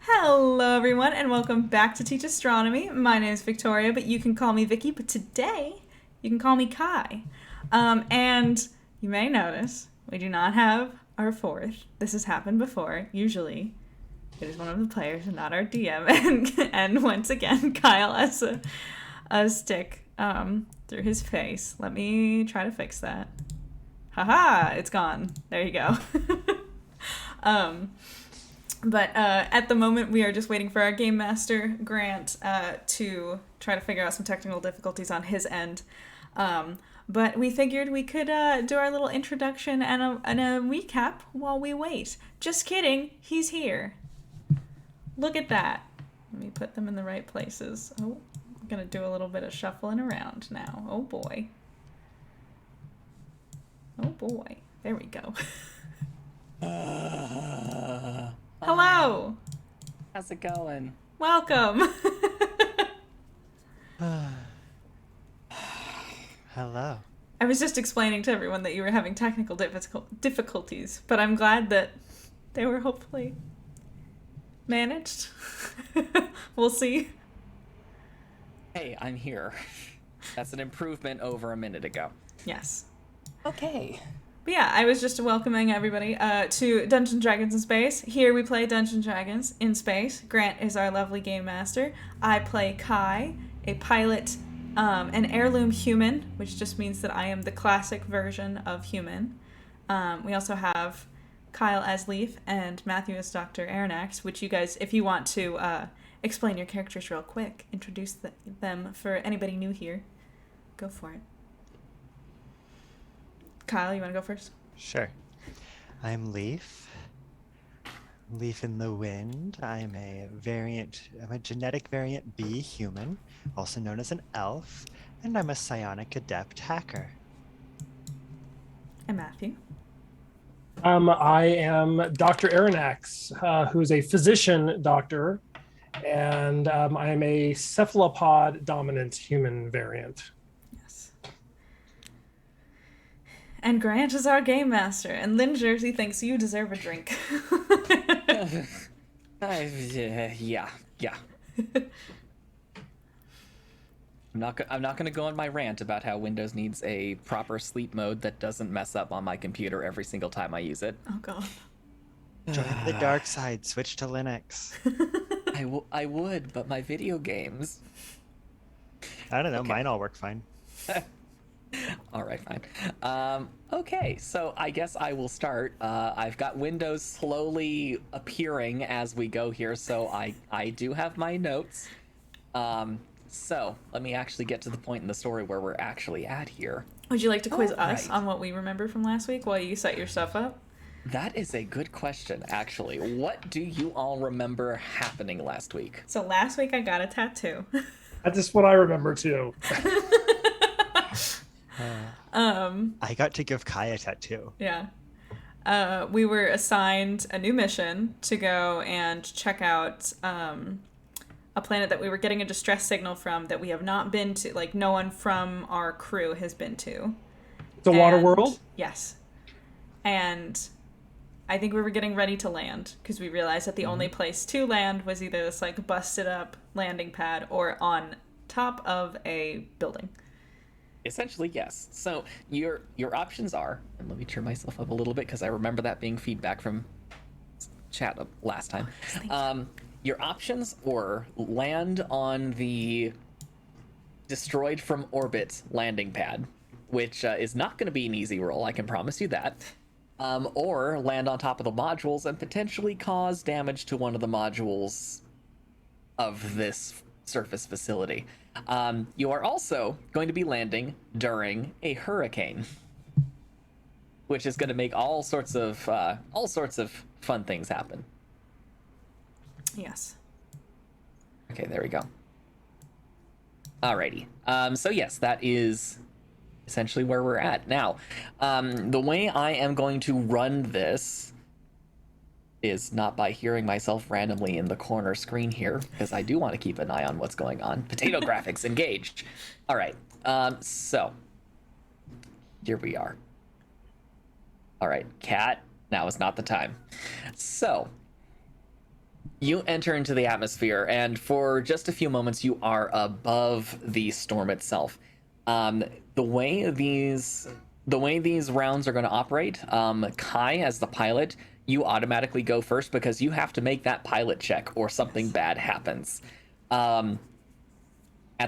Hello, everyone, and welcome back to Teach Astronomy. My name is Victoria, but you can call me Vicky. But today, you can call me Kai. And you may notice we do not have our fourth. This has happened before. Usually, it is one of the players and not our DM. And once again, Kyle has a stick through his face. Let me try to fix that. Haha! It's gone. There you go. But at the moment, we are just waiting for our Game Master, Grant, to try to figure out some technical difficulties on his end. But we figured we could do our little introduction and a recap while we wait. Just kidding, he's here. Look at that. Let me put them in the right places. Oh, I'm going to do a little bit of shuffling around now. Oh, boy. Oh, boy. There we go. Hello. How's it going? Welcome. Hello. I was just explaining to everyone that you were having technical difficulties, but I'm glad that they were hopefully managed. We'll see. Hey, I'm here. That's an improvement over a minute ago. Yes. Okay. But yeah, I was just welcoming everybody to Dungeons & Dragons in Space. Here we play Dungeons & Dragons in space. Grant is our lovely game master. I play Kai, a pilot, an heirloom human, which just means that I am the classic version of human. We also have Kyle as Leaf and Matthew as Dr. Aronnax, which you guys, if you want to explain your characters real quick, introduce them for anybody new here, go for it. Kyle, you want to go first? Sure. I'm Leaf. Leaf in the Wind. I'm a genetic variant B human, also known as an elf, and I'm a psionic adept hacker. And Matthew. I am Dr. Aronnax, who's a physician doctor, and I am a cephalopod dominant human variant. Yes. And Grant is our game master, and Lynn Jersey thinks you deserve a drink. Yeah. I'm not gonna go on my rant about how Windows needs a proper sleep mode that doesn't mess up on my computer every single time I use it. Oh god. Join the dark side. Switch to Linux. I would, but my video games. I don't know. Okay. Mine all work fine. All right, fine. Okay, so I guess I will start. I've got windows slowly appearing as we go here, so I do have my notes. So let me actually get to the point in the story where we're actually at here. Would you like to quiz All us right. on what we remember from last week while you set your stuff up? That is a good question, actually. What do you all remember happening last week? So last week I got a tattoo. That's just what I remember too. I got to give Kai a tattoo. Yeah. We were assigned a new mission to go and check out a planet that we were getting a distress signal from that we have not been to. Like, no one from our crew has been to. It's a water world? Yes. And I think we were getting ready to land because we realized that the only place to land was either this, like, busted up landing pad or on top of a building. Essentially, yes. So your options are, and let me turn myself up a little bit because I remember that being feedback from chat last time. Your options were land on the destroyed from orbit landing pad, which is not going to be an easy roll, I can promise you that. Or land on top of the modules and potentially cause damage to one of the modules of this surface facility. You are also going to be landing during a hurricane, which is going to make all sorts of fun things happen. Yes. Okay, there we go. Alrighty. So yes, that is essentially where we're at now. The way I am going to run this is not by hearing myself randomly in the corner screen here, because I do want to keep an eye on what's going on. Potato graphics engaged. All right. So here we are. All right, cat. Now is not the time. So You enter into the atmosphere, and for just a few moments, you are above the storm itself. The way these rounds are going to operate, Kai, as the pilot, you automatically go first because you have to make that pilot check, or something bad happens. At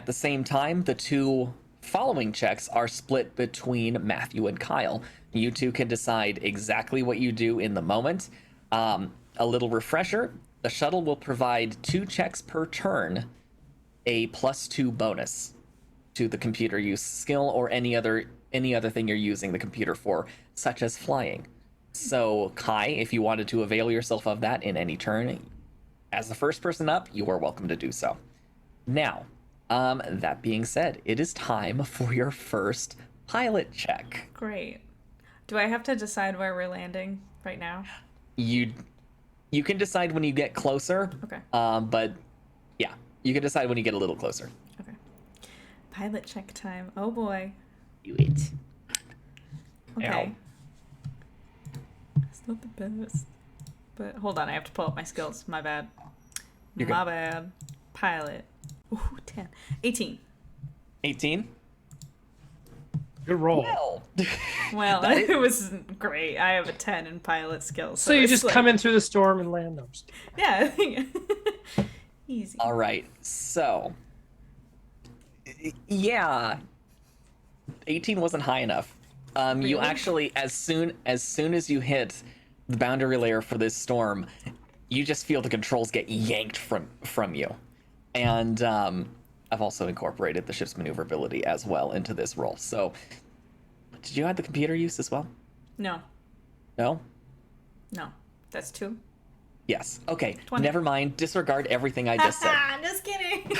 the same time, the two following checks are split between Matthew and Kyle. You two can decide exactly what you do in the moment. A little refresher. The shuttle will provide 2 checks per turn, a +2 bonus to the computer use skill or any other thing you're using the computer for, such as flying. So, Kai, if you wanted to avail yourself of that in any turn, as the first person up, you are welcome to do so. Now, that being said, it is time for your first pilot check. Great. Do I have to decide where we're landing right now? You can decide when you get closer. Okay. But yeah, you can decide when you get a little closer. Okay. Pilot check time. Oh boy. Do it. Okay. Ow. It's not the best. But hold on, I have to pull up my skills. My bad. You're My good. bad. Pilot. Ooh, 10. 18. 18. Good roll. Well, Well, That is- it was great. I have a 10 in pilot skills. So you it's just like- come in through the storm and land those. Yeah. Easy. all right. So, yeah, 18 wasn't high enough. You Really? actually, as soon as you hit the boundary layer for this storm, you just feel the controls get yanked from you. And I've also incorporated the ship's maneuverability as well into this roll. So, did you add the computer use as well? No. No? No. That's 2. Yes. Okay. 20. Never mind. Disregard everything I just said. Just kidding.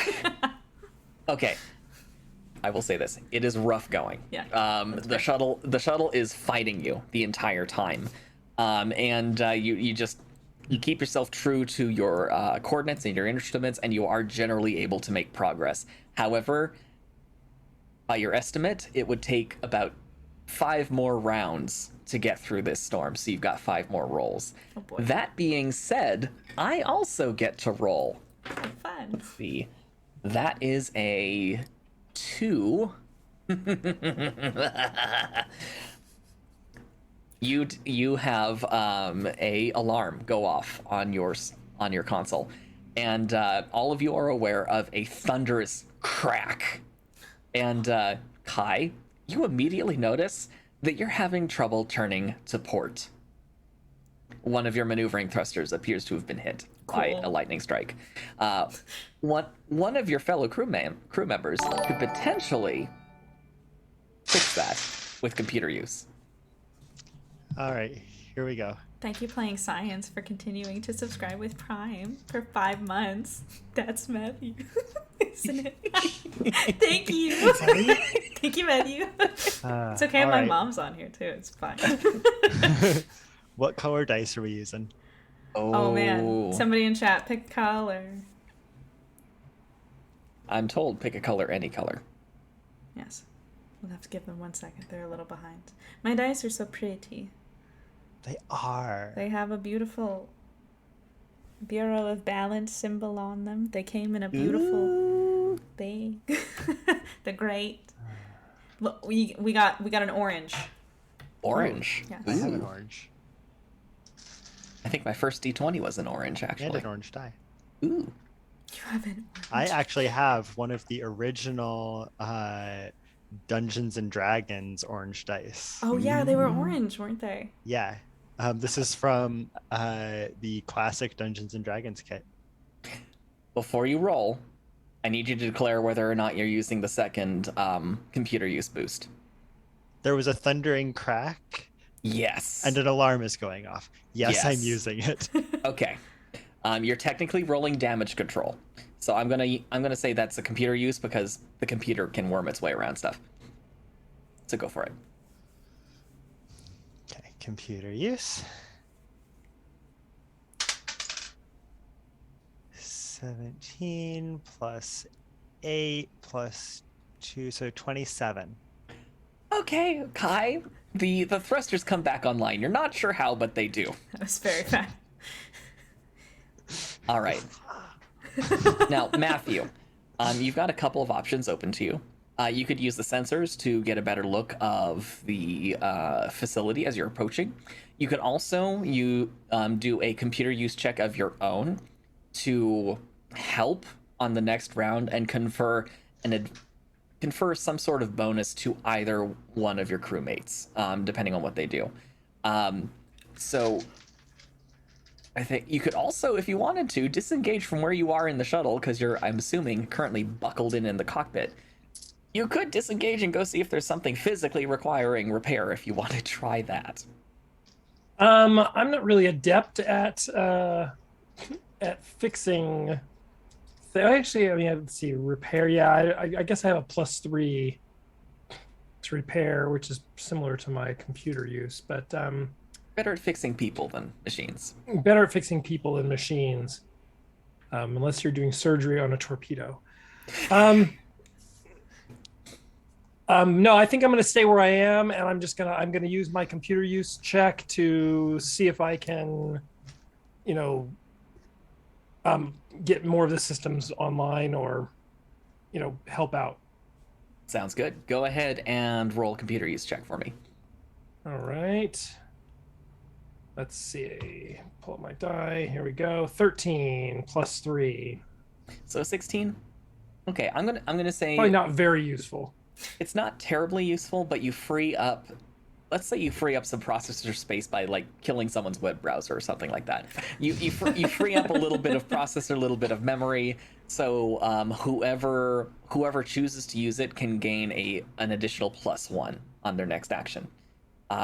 Okay. I will say this: it is rough going. Yeah, The shuttle is fighting you the entire time, and you keep yourself true to your coordinates and your instruments, and you are generally able to make progress. However, by your estimate, it would take about 5 more rounds to get through this storm. So you've got 5 more rolls. Oh boy. That being said, I also get to roll. Fun. Let's see. That is a 2. You have a alarm go off on your console, and all of you are aware of a thunderous crack. And Kai, you immediately notice that you're having trouble turning to port. One of your maneuvering thrusters appears to have been hit by Cool. a lightning strike. One of your fellow crew members could potentially fix that with computer use. All right, here we go. Thank you, Playing Science, for continuing to subscribe with Prime for 5 months. That's Matthew, isn't it? Thank you. Thank you, Matthew. It's okay, all my right. mom's on here too. It's fine. What color dice are we using? Oh man, somebody in chat, pick color. I'm told pick a color, any color. Yes. We'll have to give them 1 second. They're a little behind. My dice are so pretty. They are. They have a beautiful Bureau of Balance symbol on them. They came in a beautiful thing. They're great. Look, we got an orange. Orange. Yes. I have an Ooh. orange. I think my first D20 was an orange, And actually. an orange die. Ooh. You have an orange. I actually have one of the original Dungeons and Dragons orange dice. Oh yeah, they were orange, weren't they? Yeah. This is from the classic Dungeons and Dragons kit. Before you roll, I need you to declare whether or not you're using the second computer use boost. There was a thundering crack Yes. and an alarm is going off. Yes, I'm Yes. using it. Okay. You're technically rolling damage control. So I'm gonna say that's a computer use because the computer can worm its way around stuff. So go for it. Okay, computer use. 17 plus 8 plus 2, so 27. Okay, Kai. The thrusters come back online. You're not sure how, but they do. That was very fast. All right. Now, Matthew, you've got a couple of options open to you. You could use the sensors to get a better look of the facility as you're approaching. You could also do a computer use check of your own to help on the next round and confer some sort of bonus to either one of your crewmates, depending on what they do. So I think you could also, if you wanted to, disengage from where you are in the shuttle, because you're, I'm assuming, currently buckled in the cockpit. You could disengage and go see if there's something physically requiring repair if you want to try that. I'm not really adept at fixing. Actually, I mean, let's see, repair. Yeah, I guess I have a +3 to repair, which is similar to my computer use, but Better at fixing people than machines. better at fixing people than machines, unless you're doing surgery on a torpedo. No, I think I'm going to stay where I am, and I'm going to use my computer use check to see if I can, get more of the systems online or, help out. Sounds good. Go ahead and roll a computer use check for me. All right. Let's see. Pull up my die. Here we go. 13 +3. So 16. Okay, I'm gonna say Probably not very useful. it's not terribly useful, but you free up. Let's say you free up some processor space by like killing someone's web browser or something like that. You free up a little bit of processor, a little bit of memory. So whoever chooses to use it can gain an additional +1 on their next action.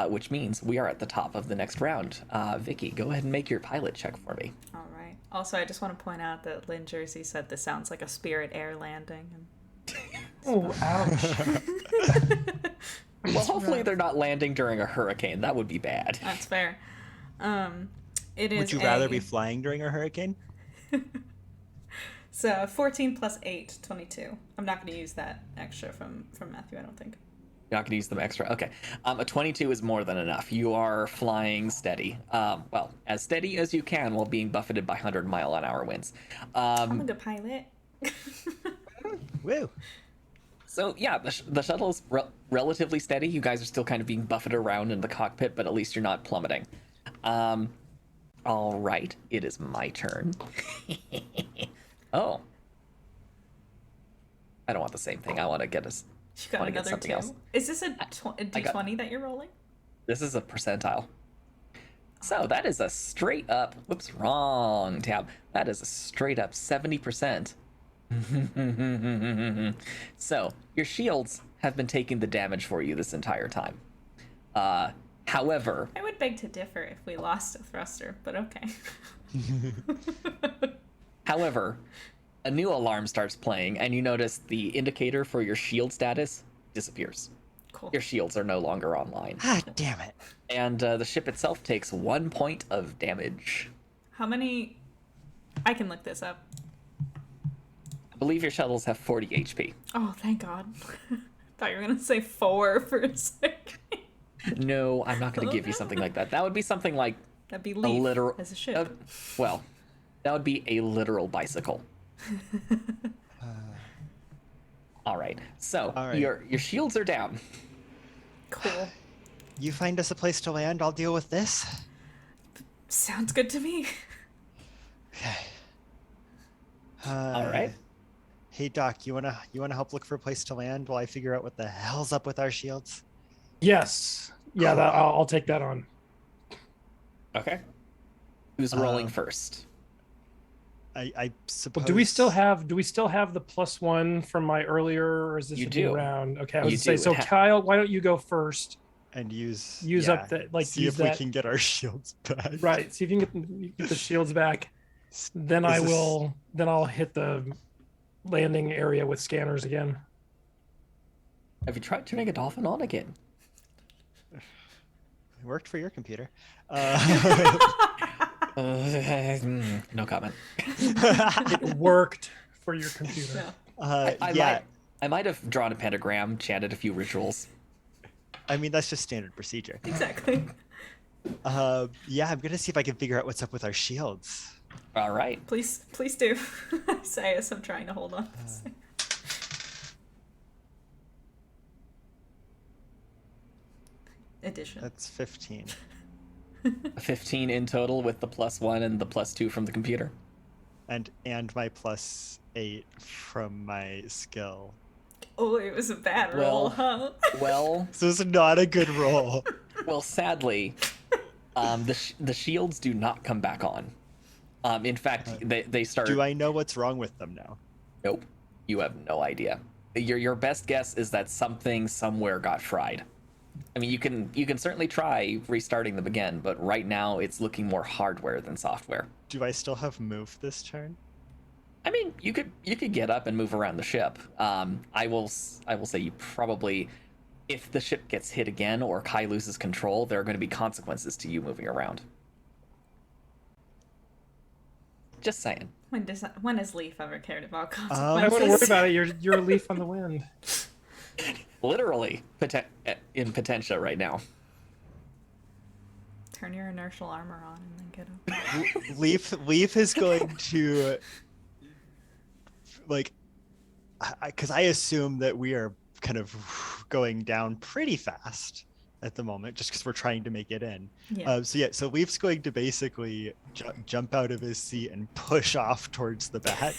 Which means we are at the top of the next round. Vicky, go ahead and make your pilot check for me. All right. Also, I just want to point out that Lynn Jersey said this sounds like a Spirit Air landing. Oh, ouch. Well, hopefully they're not landing during a hurricane. That would be bad. That's fair. It is. Would you rather be flying during a hurricane? So 14 + 8, 22. I'm not going to use that extra from Matthew, I don't think. You're not going to use them extra? Okay. A 22 is more than enough. You are flying steady. Well, as steady as you can while being buffeted by 100-mile-an-hour winds. I'm a good pilot. Woo! So, yeah, the shuttle is relatively steady. You guys are still kind of being buffeted around in the cockpit, but at least you're not plummeting. All right. It is my turn. Oh. I don't want the same thing. I want to get us. You got another something 2. else. Is this a D20 that you're rolling? This is a percentile. So that is a straight up, whoops, wrong tab. That is a straight up 70%. So your shields have been taking the damage for you this entire time. However, I would beg to differ if we lost a thruster, but okay. However, a new alarm starts playing, and you notice the indicator for your shield status disappears. Cool. Your shields are no longer online. Ah, damn it. And the ship itself takes 1 point of damage. How many? I can look this up. I believe your shuttles have 40 HP. Oh, thank God. Thought you were gonna say 4 for a second. No, I'm not going to give you something like that. That would be something like That'd be a Leaf literal. as a ship. Well, that would be a literal bicycle. All right. So All right. your shields are down. Cool. You find us a place to land, I'll deal with this. Sounds good to me. Okay. All right. Hey Doc, you wanna help look for a place to land while I figure out what the hell's up with our shields? Yes. Yeah, I'll take that on. Okay. Who's rolling first? I suppose. Well, do we still have the +1 from my earlier, or is this You a new do. round? Okay, I was You gonna say, do. so Kyle, why don't you go first? and use Up the see use if that we can get our shields back. right. See if you can get the shields back. Then Is this- Then I'll hit the landing area with scanners again. Have you tried turning a dolphin on again? It worked for your computer. No comment. It worked for your computer. Yeah. I might have drawn a pentagram, chanted a few rituals. I mean, that's just standard procedure. Exactly. Yeah, I'm gonna see if I can figure out what's up with our shields. All right. Please do. I say as I'm trying to hold on. Addition. That's 15. 15 in total with the +1 and the +2 from the computer. And my +8 from my skill. Oh, it was a bad roll, huh? Well, So it's not a good roll. well, sadly, the shields do not come back on. In fact, they start. Do I know what's wrong with them now? Nope, you have no idea. Your best guess is that something somewhere got fried. I mean, you can certainly try restarting them again, but right now it's looking more hardware than software. Do I still have move this turn? I mean, you could get up and move around the ship. I will say you probably, if the ship gets hit again or Kai loses control, there are going to be consequences to you moving around. Just saying. When has Leaf ever cared about I consequences? wouldn't worry about it. You're a leaf on the wind. Literally, in Potentia right now. Turn your inertial armor on and then get up. Leaf is going to, like, because I assume that we are kind of going down pretty fast at the moment, just because we're trying to make it in. Yeah. So Leaf's going to basically jump out of his seat and push off towards the back.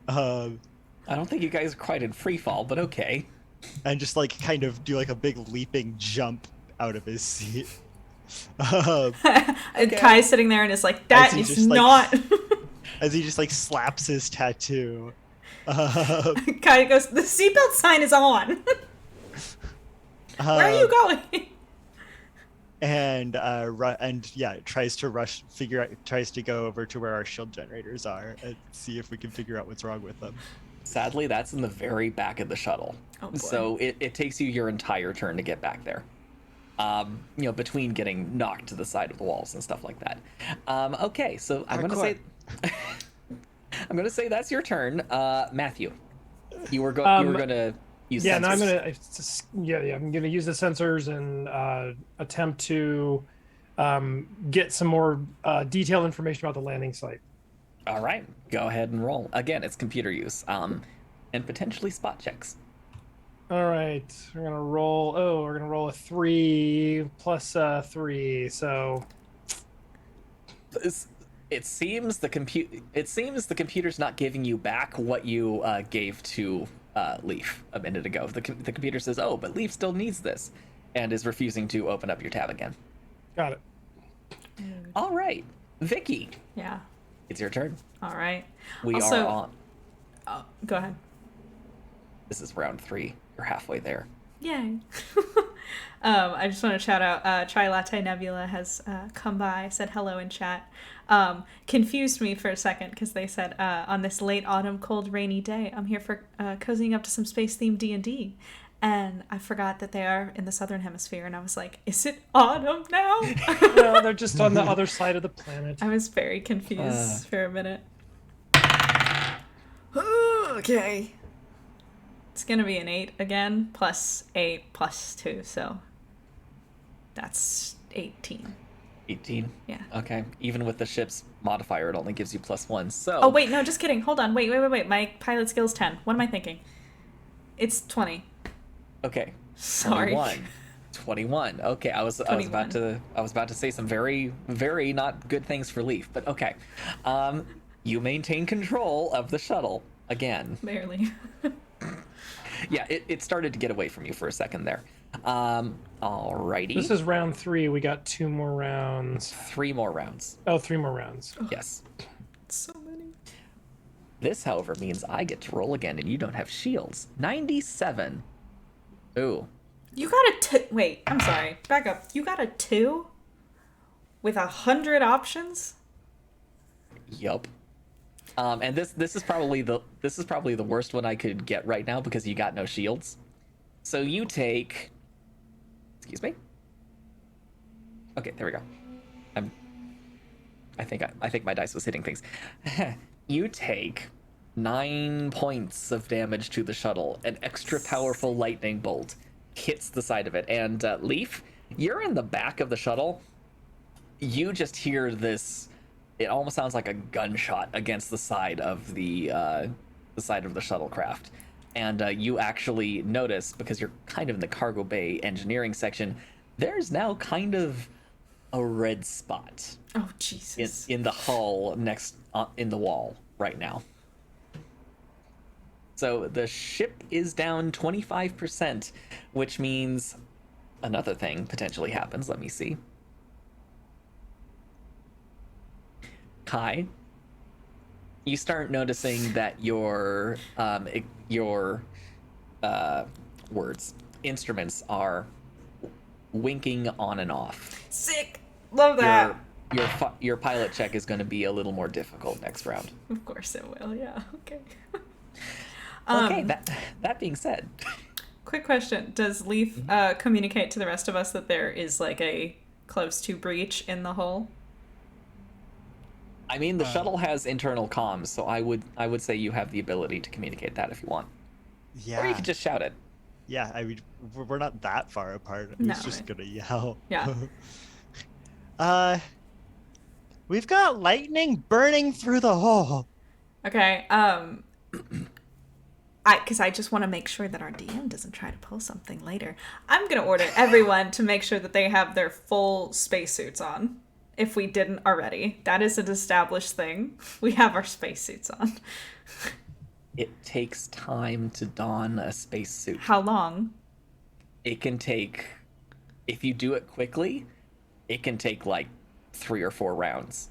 I don't think you guys are quite in free fall, but okay. And just like kind of do like a big leaping jump out of his seat. And Kai's sitting there and is like, that he is just, like, not. as he just like slaps his tattoo. Kai goes, the seatbelt sign is on. Where are you going? And tries to go over to where our shield generators are and see if we can figure out what's wrong with them. Sadly, that's in the very back of the shuttle. Oh, boy. So it takes you your entire turn to get back there. Between getting knocked to the side of the walls and stuff like that. Okay, so I'm gonna say that's your turn. Matthew, you were gonna use Yeah, sensors. I'm gonna use the sensors and attempt to get some more detailed information about the landing site. All right, go ahead and roll. Again, it's computer use, and potentially spot checks. All right, we're gonna roll. Oh, we're gonna roll a 3 plus 3. So It seems the computer's not giving you back what you gave to Leaf a minute ago. The computer says, "Oh, but Leaf still needs this," and is refusing to open up your tab again. got it. All right, Vicky, Yeah. it's your turn. All right. We Also- are on. Oh, go ahead. This is round 3. You're halfway there. Yay. I just want to shout out Chai Latte Nebula has come by, said hello in chat. Confused me for a second because they said on this late autumn cold rainy day I'm here for cozying up to some space themed D&D, and I forgot that they are in the southern hemisphere, and I was like, is it autumn now? No, they're just on the other side of the planet. I was very confused for a minute. Okay. It's gonna be an 8 again, plus 8 plus 2, so that's 18. 18. Yeah. Okay. Even with the ship's modifier, it only gives you +1. So. Oh wait, no, just kidding. Hold on. Wait. My pilot skill's 10. What am I thinking? It's 20. Okay. Sorry. 21. Okay, I was about to say some very, very not good things for Leaf, but okay. You maintain control of the shuttle again. Barely. Yeah, it started to get away from you for a second there. Alrighty. This is round 3. We got 2 more rounds. 3 more rounds. Oh, 3 more rounds. Yes. So many. This, however, means I get to roll again, and you don't have shields. 97. Ooh. You got a 2. Wait, I'm sorry. Back up. You got a 2 with 100 options? Yup. And this is probably the worst one I could get right now because you got no shields. So you take. Excuse me. Okay, there we go. I think my dice was hitting things. You take 9 points of damage to the shuttle. An extra powerful lightning bolt hits the side of it, and Leaf, you're in the back of the shuttle. You just hear this it almost sounds like a gunshot against the side of the shuttlecraft. And you actually notice, because you're kind of in the cargo bay engineering section, there's now kind of a red spot Oh, Jesus. in the hull next in the wall right now. So the ship is down 25%, which means another thing potentially happens. Let me see. Kai, you start noticing that your instruments are winking on and off. Sick. Love that. Your pilot check is going to be a little more difficult next round. Of course it will. Yeah. Okay. Okay. That being said, Quick question: does Leaf communicate to the rest of us that there is like a close to breach in the hull? I mean, the shuttle has internal comms, so I would say you have the ability to communicate that if you want, Yeah. or you could just shout it. Yeah, I mean, we're not that far apart. I No, was just right. gonna yell. Yeah. We've got lightning burning through the hole. Okay. Because I just want to make sure that our DM doesn't try to pull something later. I'm gonna order everyone to make sure that they have their full spacesuits on. If we didn't already, that is an established thing. We have our spacesuits on. It takes time to don a spacesuit. How long? It can take, if you do it quickly, it can take like 3 or 4 rounds.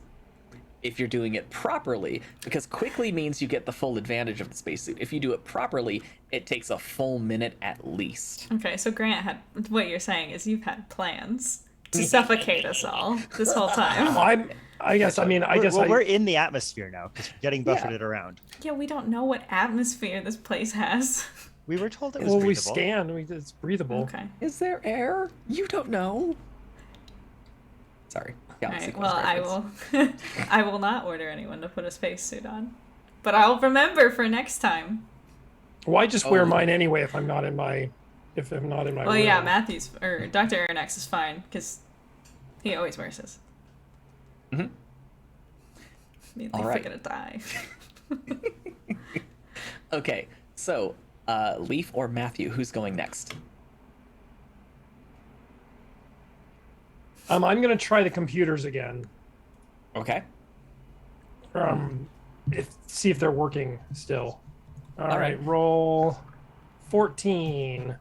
If you're doing it properly, because quickly means you get the full advantage of the spacesuit. If you do it properly, it takes a full minute at least. Okay, so Grant had. What you're saying is you've had plans to suffocate us all this whole time. I guess We're in the atmosphere now because we're getting buffeted around. Yeah, we don't know what atmosphere this place has. We were told it was Well, we breathable. scanned. It's breathable. Okay. Is there air? You don't know. Sorry. All right. Well, I will. I will not order anyone to put a spacesuit on, but I'll remember for next time. Well, I just wear mine anyway if I'm not in my Well, room. yeah, Matthew's or Dr. Aranex is fine because he always wears his. Mm-hmm. I mean, All we're right. gonna die. Okay, so Leaf or Matthew, who's going next? I'm gonna try the computers again. Okay. See if they're working still. All All right, right. roll 14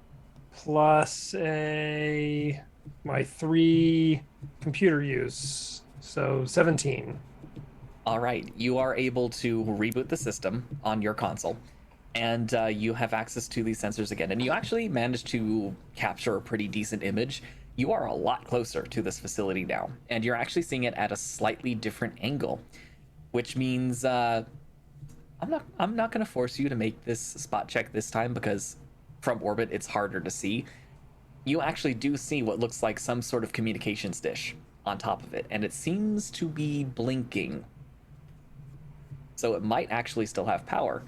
plus my 3 computer use, so 17. All right, you are able to reboot the system on your console, and you have access to these sensors again. And you actually managed to capture a pretty decent image. You are a lot closer to this facility now, and you're actually seeing it at a slightly different angle, which means I'm not going to force you to make this spot check this time because from orbit it's harder to see. You actually do see what looks like some sort of communications dish on top of it, and it seems to be blinking. So it might actually still have power.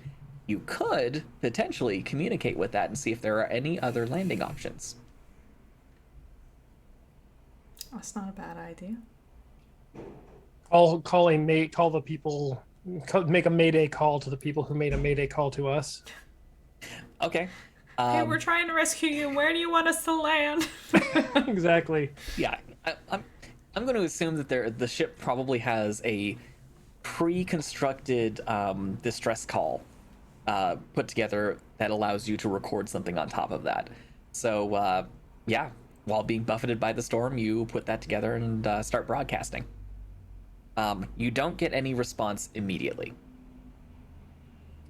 You could potentially communicate with that and see if there are any other landing options. That's not a bad idea. I'll call the people, make a mayday call to the people who made a mayday call to us. Okay. Hey, we're trying to rescue you. Where do you want us to land? Exactly. Yeah, I'm going to assume that the ship probably has a pre-constructed distress call put together that allows you to record something on top of that. So yeah, while being buffeted by the storm, you put that together and start broadcasting. You don't get any response immediately.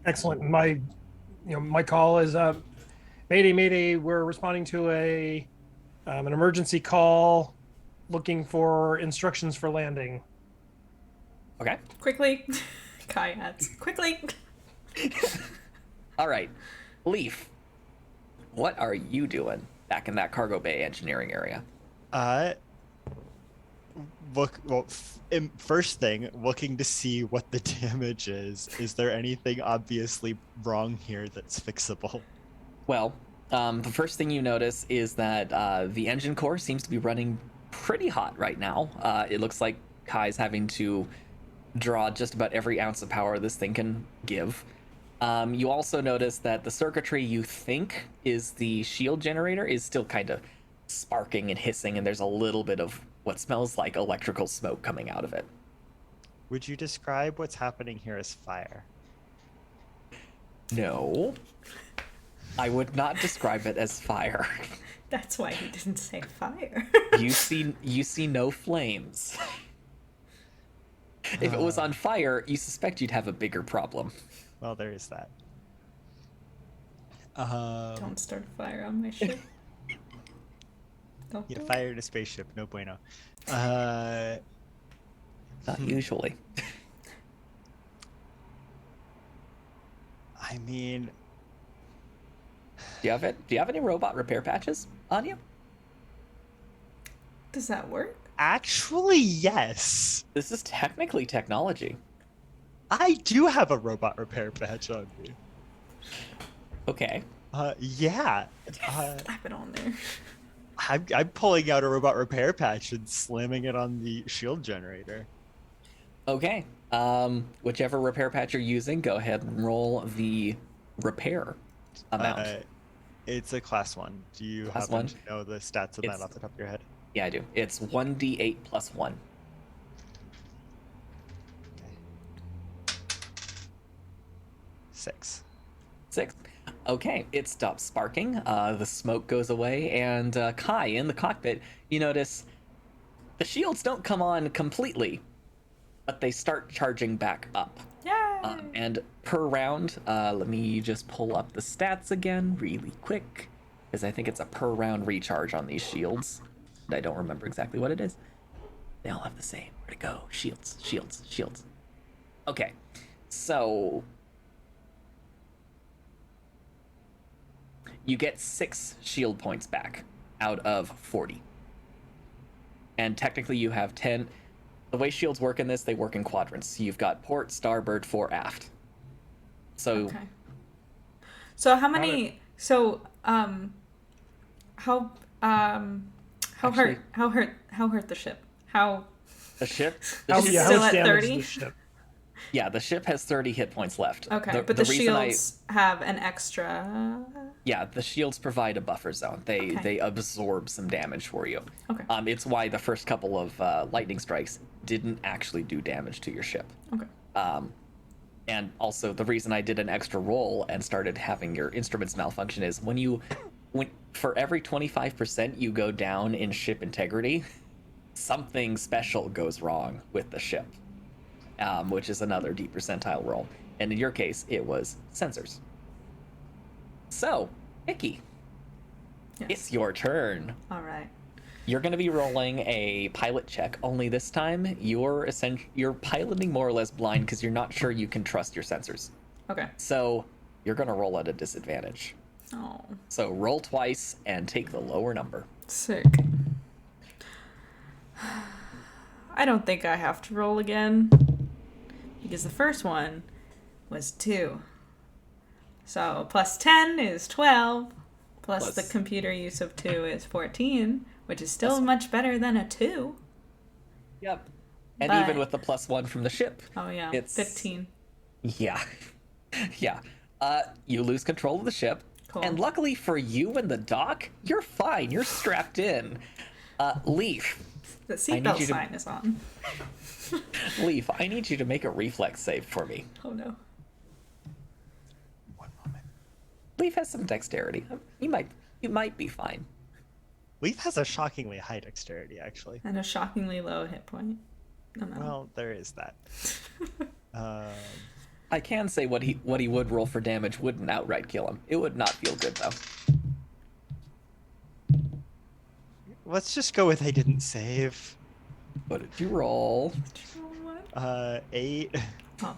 Excellent. My call is mayday, mayday. We're responding to an emergency call, looking for instructions for landing. Okay. Quickly. Kai adds. Quickly. All right, Leaf, what are you doing back in that cargo bay engineering area? First thing, looking to see what the damage is. Is there anything obviously wrong here that's fixable? Well, the first thing you notice is that the engine core seems to be running pretty hot right now. It looks like Kai's having to draw just about every ounce of power this thing can give. You also notice that the circuitry you think is the shield generator is still kind of sparking and hissing, and there's a little bit of what smells like electrical smoke coming out of it. Would you describe what's happening here as fire? No, I would not describe it as fire. That's why he didn't say fire. You see no flames. If it was on fire, you suspect you'd have a bigger problem. Well, there is that. Don't start a fire on my ship. Don't Yeah, do it. fire in a spaceship, no bueno. Not usually. I mean, Do you have any robot repair patches on you? Does that work? actually, yes. This is technically technology. I do have a robot repair patch on me. Okay. Yeah. Slap it on there. I'm pulling out a robot repair patch and slamming it on the shield generator. Okay. Whichever repair patch you're using, go ahead and roll the repair amount. It's a class 1. Do you Class happen 1? to know the stats of It's- that off the top of your head? Yeah, I do. It's 1d8 plus 1. Okay. 6. 6. Okay, it stops sparking. The smoke goes away, and Kai, in the cockpit, you notice the shields don't come on completely, but they start charging back up. Yay! And per round, let me just pull up the stats again really quick, because I think it's a per round recharge on these shields. And I don't remember exactly what it is. They all have the same. Where'd it go? Shields, shields, shields. Okay, so you get 6 shield points back out of 40. And technically you have 10. The way shields work in this, they work in quadrants. You've got port, starboard, fore, aft. So Okay. So how many? So how Actually- hurt the ship? How? the ship, How, Is it yeah, how still much at damage 30? the ship? yeah, the ship has 30 hit points left. Okay, but the reason shields have an extra. Yeah, the shields provide a buffer zone. They Okay. they absorb some damage for you. Okay. It's why the first couple of lightning strikes didn't actually do damage to your ship. Okay. And also the reason I did an extra roll and started having your instruments malfunction is when for every 25% you go down in ship integrity, something special goes wrong with the ship, which is another D percentile roll. And in your case, it was sensors. So, Mickey, Yes. it's your turn. All right. You're going to be rolling a pilot check, only this time you're piloting more or less blind because you're not sure you can trust your sensors. Okay. So you're going to roll at a disadvantage. Oh, So roll twice and take the lower number. sick. I don't think I have to roll again because the first one was 2. So plus 10 is 12. Plus the Plus- computer use of 2 is 14, which is still Plus- much better than a 2. Yep. And But- even with the +1 from the ship. Oh yeah, It's- 15. Yeah. Yeah. You lose control of the ship. Cool. And luckily for you and the dock, you're fine. You're strapped in. Leaf. The I need seatbelt you to- sign is on. Leaf, I need you to make a reflex save for me. Oh no. One moment. Leaf has some dexterity. You might be fine. Leaf has a shockingly high dexterity, actually. And a shockingly low hit point. No. Well, there is that. I can say what he would roll for damage wouldn't outright kill him. It would not feel good though. Let's just go with I didn't save. What did you roll? 8. Oh.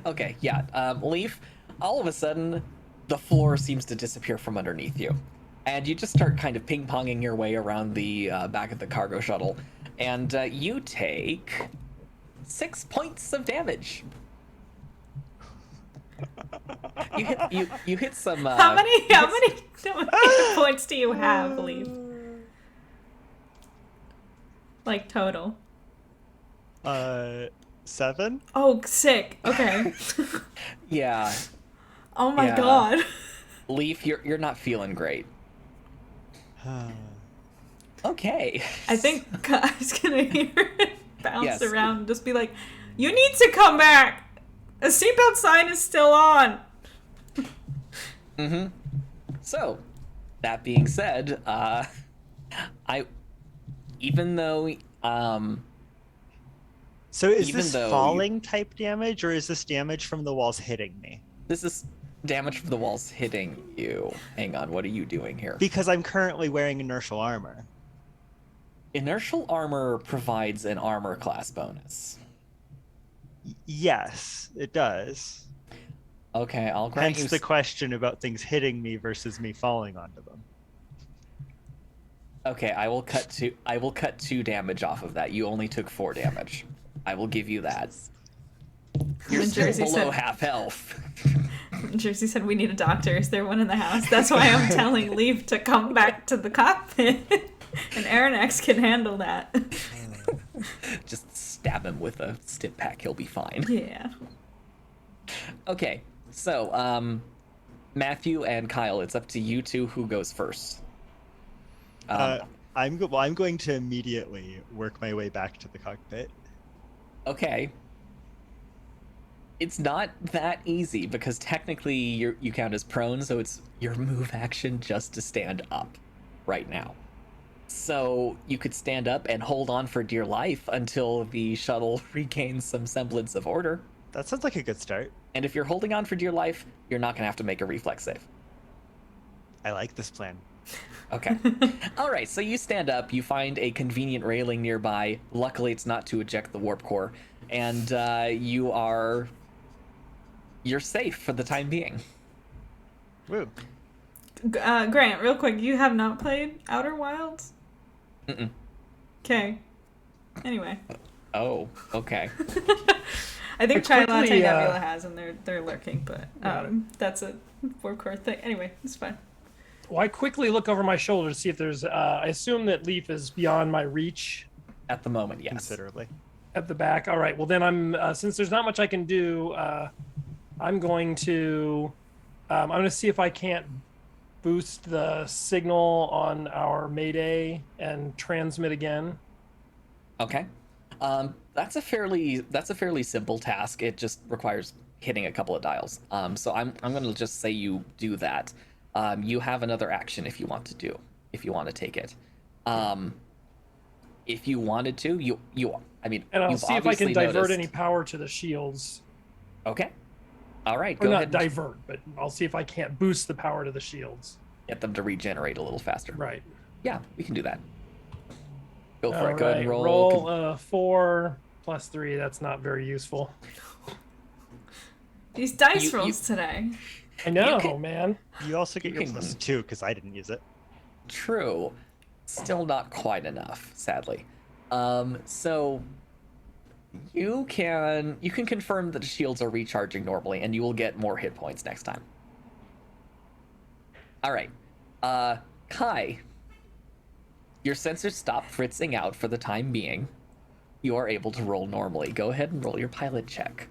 Okay, yeah. Leaf, all of a sudden, the floor seems to disappear from underneath you. And you just start kind of ping-ponging your way around the back of the cargo shuttle. And you take 6 points of damage. You hit some... How many hit points do you have, Leaf? Like total. 7? Oh, sick. Okay. Yeah. Oh my Yeah. god. Leaf, you're not feeling great. Okay. I think Kai's gonna hear it bounce Yes. around and just be like, "You need to come back! A seatbelt sign is still on!" Mm-hmm. So, that being said, even though, So is Even this though you- falling type damage, or is this damage from the walls hitting me? this is damage from the walls hitting you. Hang on, what are you doing here? Because I'm currently wearing inertial armor. Inertial armor provides an armor class bonus. Yes, it does. Okay, I'll grant Hence you. the question about things hitting me versus me falling onto them. Okay, I will cut 2 damage off of that. You only took 4 damage. I will give you that. You're And still Jersey below said- half health. Jersey said we need a doctor. Is there one in the house? That's why I'm telling Leaf to come back to the cockpit. And Aranex can handle that. Just stab him with a stim pack. He'll be fine. Yeah. Okay, so Matthew and Kyle, it's up to you two who goes first. I'm going to immediately work my way back to the cockpit. Okay. It's not that easy because technically you count as prone, so it's your move action just to stand up right now. So you could stand up and hold on for dear life until the shuttle regains some semblance of order. That sounds like a good start. And if you're holding on for dear life, you're not going to have to make a reflex save. I like this plan. Okay. All right, so you stand up, you find a convenient railing nearby. Luckily, it's not to eject the warp core. And you're safe for the time being. Woo. Grant, real quick, you have not played Outer Wilds? Mm-mm. Okay. Anyway. Oh, okay. I think I Chai Latte quickly, Nebula has, and they're lurking, but Got it. that's a warp core thing. Anyway, it's fine. Well, I quickly look over my shoulder to see if there's. I assume that Leaf is beyond my reach At the moment, yes. Considerably. at the back. All right. Well, then I'm. Since there's not much I can do, I'm going to. I'm going to see if I can't boost the signal on our Mayday and transmit again. Okay. That's a fairly simple task. It just requires hitting a couple of dials. So I'm going to just say you do that. You have another action if you want to take it. If you wanted to, And I'll you've see if I can obviously divert noticed- any power to the shields. Okay. All right, Or go not ahead. divert, but I'll see if I can't boost the power to the shields. Get them to regenerate a little faster. Right. Yeah, we can do that. Go for All it. Go ahead and right. roll. 4 plus 3. That's not very useful. These dice You- rolls today. I know, can- man. You also get You your can- +2 because I didn't use it. True. Still not quite enough, sadly. So you can confirm that the shields are recharging normally, and you will get more hit points next time. All right. Kai, your sensors stop fritzing out for the time being. You are able to roll normally. Go ahead and roll your pilot check.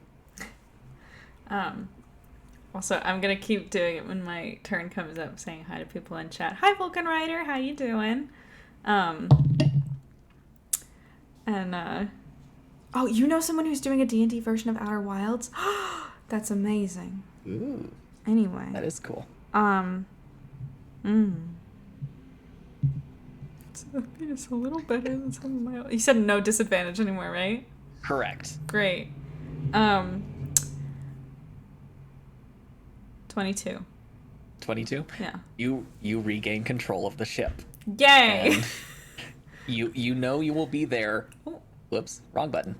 Also, I'm gonna keep doing it when my turn comes up, saying hi to people in chat. Hi, Vulcan Rider, how you doing? Oh, you know someone who's doing a D&D version of Outer Wilds? That's amazing. Ooh, Anyway, that is cool. It's a little better than some of my. You said no disadvantage anymore, right? Correct. Great. 22. 22. Yeah. You regain control of the ship. Yay! And you know you will be there. Oh. Whoops, wrong button.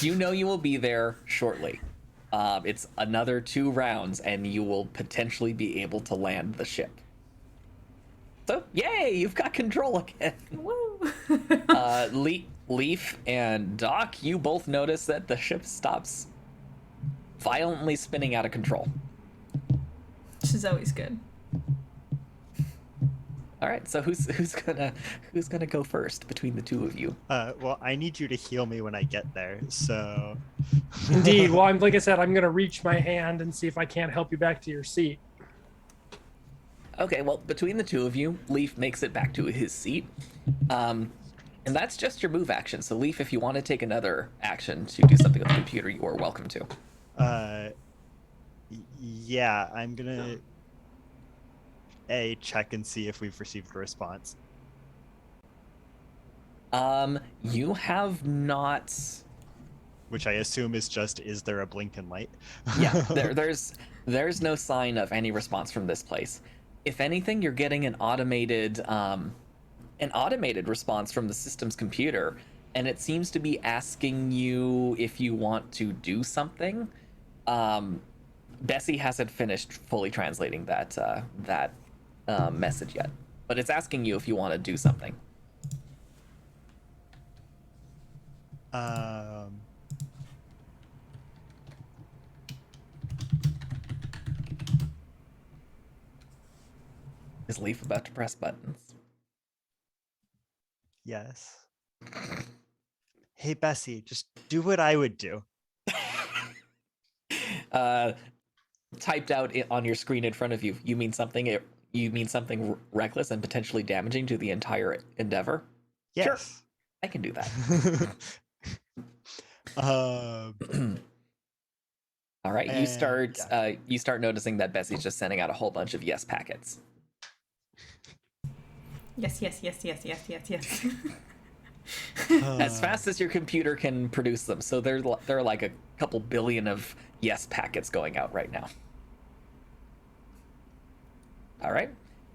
You know you will be there shortly. It's another 2 rounds, and you will potentially be able to land the ship. So, yay! You've got control again. Woo! Leaf and Doc, you both notice that the ship stops violently spinning out of control. Which is always good. All right, so who's gonna go first between the two of you? Well, I need you to heal me when I get there, so. Indeed. Well, like I said, I'm gonna reach my hand and see if I can't help you back to your seat. Okay, well, between the two of you, Leaf makes it back to his seat. And that's just your move action. So, Leaf, if you want to take another action to do something with the computer, you are welcome to. Yeah, I'm gonna check and see if we've received a response. You have not. Which I assume is just, is there a blinking light? Yeah, there's no sign of any response from this place. If anything, you're getting an automated response from the system's computer, and it seems to be asking you if you want to do something. Bessie hasn't finished fully translating that message yet, but it's asking you if you want to do something. Is Leaf about to press buttons? Yes. Hey, Bessie, just do what I would do. Typed out on your screen in front of you. You mean something reckless and potentially damaging to the entire endeavor? Yes. Sure, I can do that. All right, you start noticing that Bessie's just sending out a whole bunch of yes packets. Yes, yes, yes, yes, yes, yes, yes. As fast as your computer can produce them. So there are like a couple billion of yes packets going out right now. All right,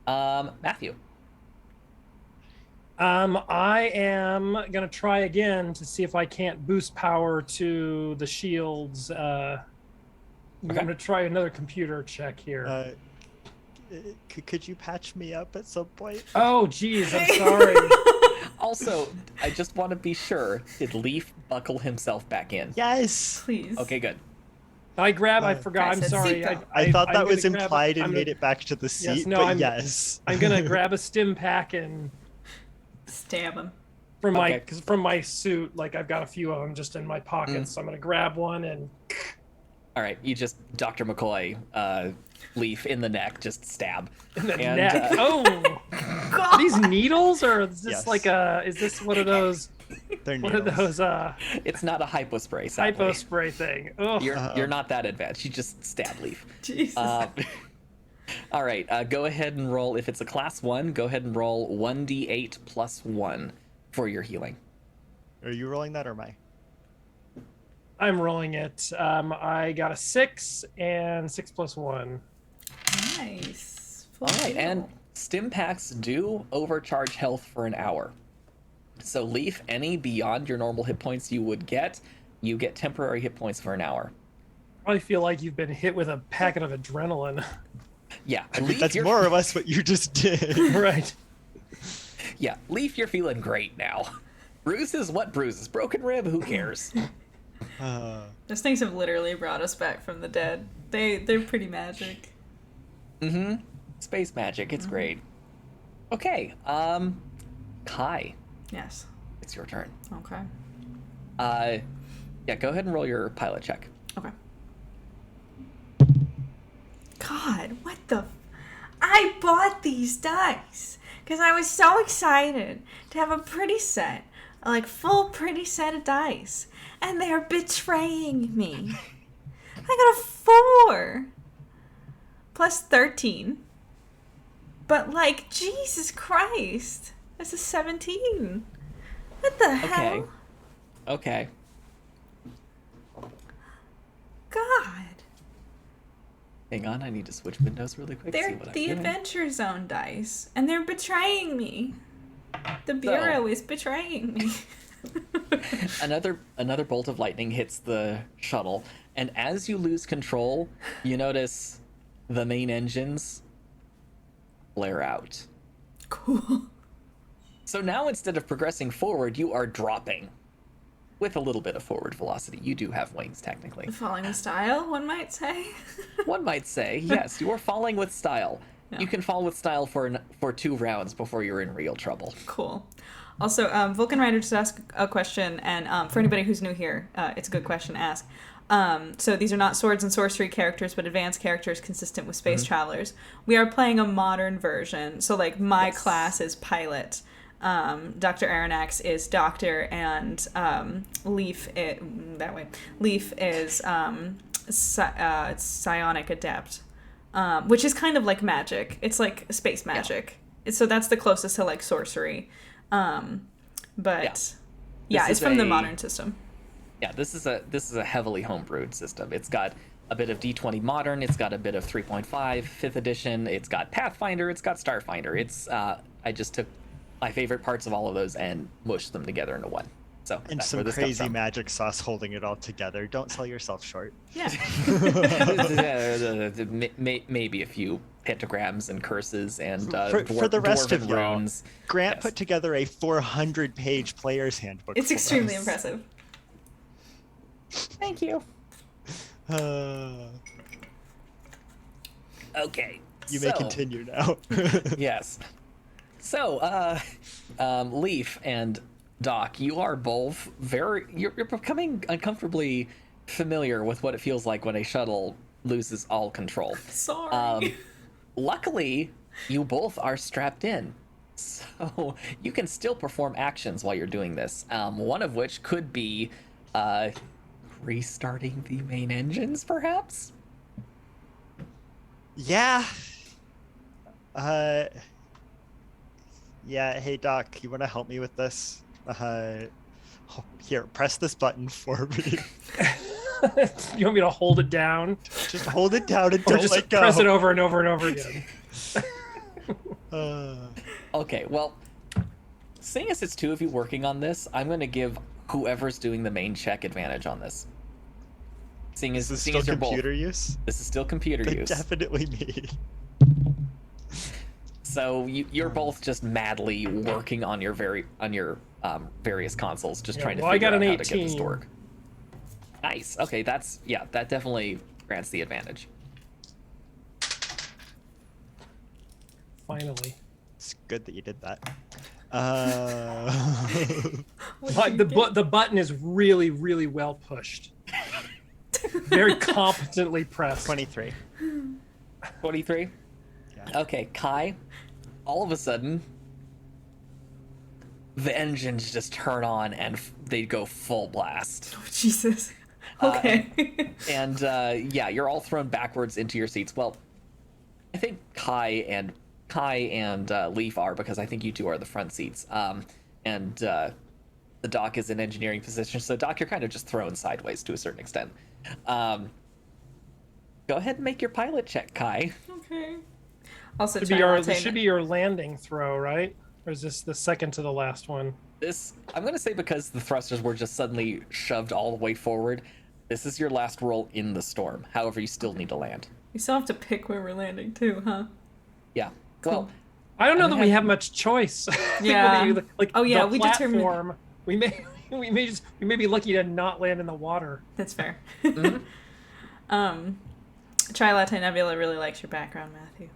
Matthew. I am gonna try again to see if I can't boost power to the shields. I'm gonna try another computer check here. Could you patch me up at some point? Oh, geez, I'm sorry. Also, I just want to be sure, did Leaf buckle himself back in? Yes. Please. Okay, good. I forgot. I'm sorry. I thought that was I'm implied and made it back to the seat, yes, no, but yes. I'm gonna grab a stim pack and Stab him. from my suit. Like I've got a few of them just in my pockets, so I'm gonna grab one and. All right, you just Dr. McCoy, Leaf in the neck, just stab. In the neck. Are these needles, or is this Yes. like a? Is this one of those? They're What are needles. those? It's not a hypospray. Sadly. Hypospray thing. Oh. You're not that advanced. You just stab Leaf. Jesus. All right, go ahead and roll. If it's a class 1, go ahead and roll 1d8 plus 1 for your healing. Are you rolling that or am I? I'm rolling it. I got a 6 and 6 plus 1. Nice. All right, and stim packs do overcharge health for an hour. So Leaf, any beyond your normal hit points you get temporary hit points for an hour. I feel like you've been hit with a packet of adrenaline. Yeah, I think that's more or less what you just did. Right. Yeah, Leaf, you're feeling great now. Bruises? What bruises? Broken rib? Who cares? Those things have literally brought us back from the dead. They're pretty magic. Mm-hmm. Space magic. It's great. Okay. Kai, Yes. it's your turn. Okay. Yeah, go ahead and roll your pilot check. Okay. God, what the... I bought these dice because I was so excited to have a pretty set, like full pretty set of dice, and they're betraying me. I got a 4 plus 13. But like, Jesus Christ, that's a 17. What the hell? Okay. God. Hang on, I need to switch windows really quick. They're See what I'm the doing. Adventure Zone dice, and they're betraying me. The Bureau is betraying me. Another bolt of lightning hits the shuttle, and as you lose control, you notice the main engines flare out. Cool. So now instead of progressing forward, you are dropping with a little bit of forward velocity. You do have wings, technically. Falling with style, one might say. One might say, yes, you are falling with style. You can fall with style for 2 rounds before you're in real trouble. Cool. Also, Vulcan Rider just asked a question, and for anybody who's new here, it's a good question to ask. So these are not swords and sorcery characters, but advanced characters consistent with space travelers. We are playing a modern version. So, like, my class is pilot. Dr. Aronnax is doctor, and Leaf is psionic adept, which is kind of like magic. It's like space magic. So that's the closest to, like, sorcery. It's from the modern system. Yeah, this is a heavily homebrewed system. It's got a bit of D20 Modern, it's got a bit of 3.5 5th edition, it's got Pathfinder, it's got Starfinder. It's I just took my favorite parts of all of those and mushed them together into one. So And that's some where this comes crazy from. magic sauce holding it all together. Don't sell yourself short. Yeah. Maybe a few pentagrams and curses and For the rest of dwarven y'all, runes. Grant Yes. put together a 400-page player's handbook. It's for extremely us. impressive. Thank you. Okay. You may continue now. Yes. So, Leaf and Doc, you are both you're becoming uncomfortably familiar with what it feels like when a shuttle loses all control. Sorry. Luckily, you both are strapped in, so you can still perform actions while you're doing this. One of which could be restarting the main engines, perhaps? Yeah. Yeah, hey Doc, you want to help me with this? Here, press this button for me. You want me to hold it down? Just hold it down and Or don't just let go. press it over and over and over again? Okay, well, seeing as it's 2 of you working on this, I'm going to give whoever's doing the main check advantage on this. Seeing as Is this seeing still as you're computer both, use? this is still computer Then use. definitely me. So you're both just madly working on your various consoles, just trying to well, I figure got out an how to get this 18. to work. Nice. Okay, that definitely grants the advantage. Finally. It's good that you did that. But the button is really, really well pushed. Very competently pressed. 23. 23. Yeah. Okay, Kai. All of a sudden, the engines just turn on and they go full blast. Oh, Jesus. Okay. Yeah, you're all thrown backwards into your seats. Well, I think Kai and Leaf are, because I think you two are the front seats. The Doc is in engineering position, so Doc, you're kind of just thrown sideways to a certain extent. Go ahead and make your pilot check, Kai. Okay. Also, This should be your landing throw, right? Or is this the second to the last one? This, I'm going to say, because the thrusters were just suddenly shoved all the way forward, this is your last roll in the storm. However, you still need to land. We still have to pick where we're landing, too, huh? Yeah. Cool. Well, I don't know I'm that gonna we have- have much choice. I think Yeah. we'll be, like, Oh, yeah, the we determined- platform, we may be lucky to not land in the water. That's fair. Mm-hmm. Tri-Latte Nebula really likes your background, Matthew.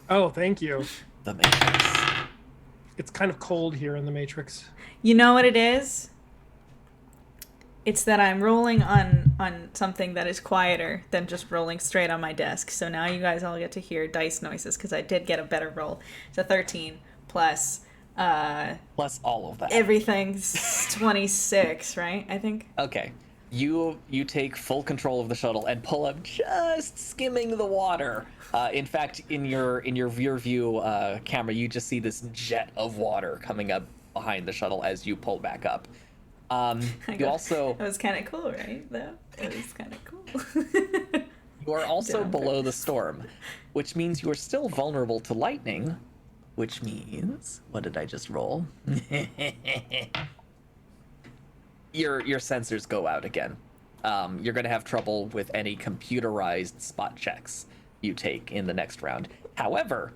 Oh, thank you. the Matrix. It's kind of cold here in the Matrix. You know what it is? It's that I'm rolling on something that is quieter than just rolling straight on my desk. So now you guys all get to hear dice noises, because I did get a better roll. It's a 13 plus Plus all of that. everything's 26, right? I think. Okay. You take full control of the shuttle and pull up just skimming the water. In fact, in your rear view camera, you just see this jet of water coming up behind the shuttle as you pull back up. You also That was kind of cool, right? Though it was kind of cool. you are also Down below the purpose. storm, which means you are still vulnerable to lightning. Which means, what did I just roll? Your sensors go out again. You're going to have trouble with any computerized spot checks you take in the next round. However,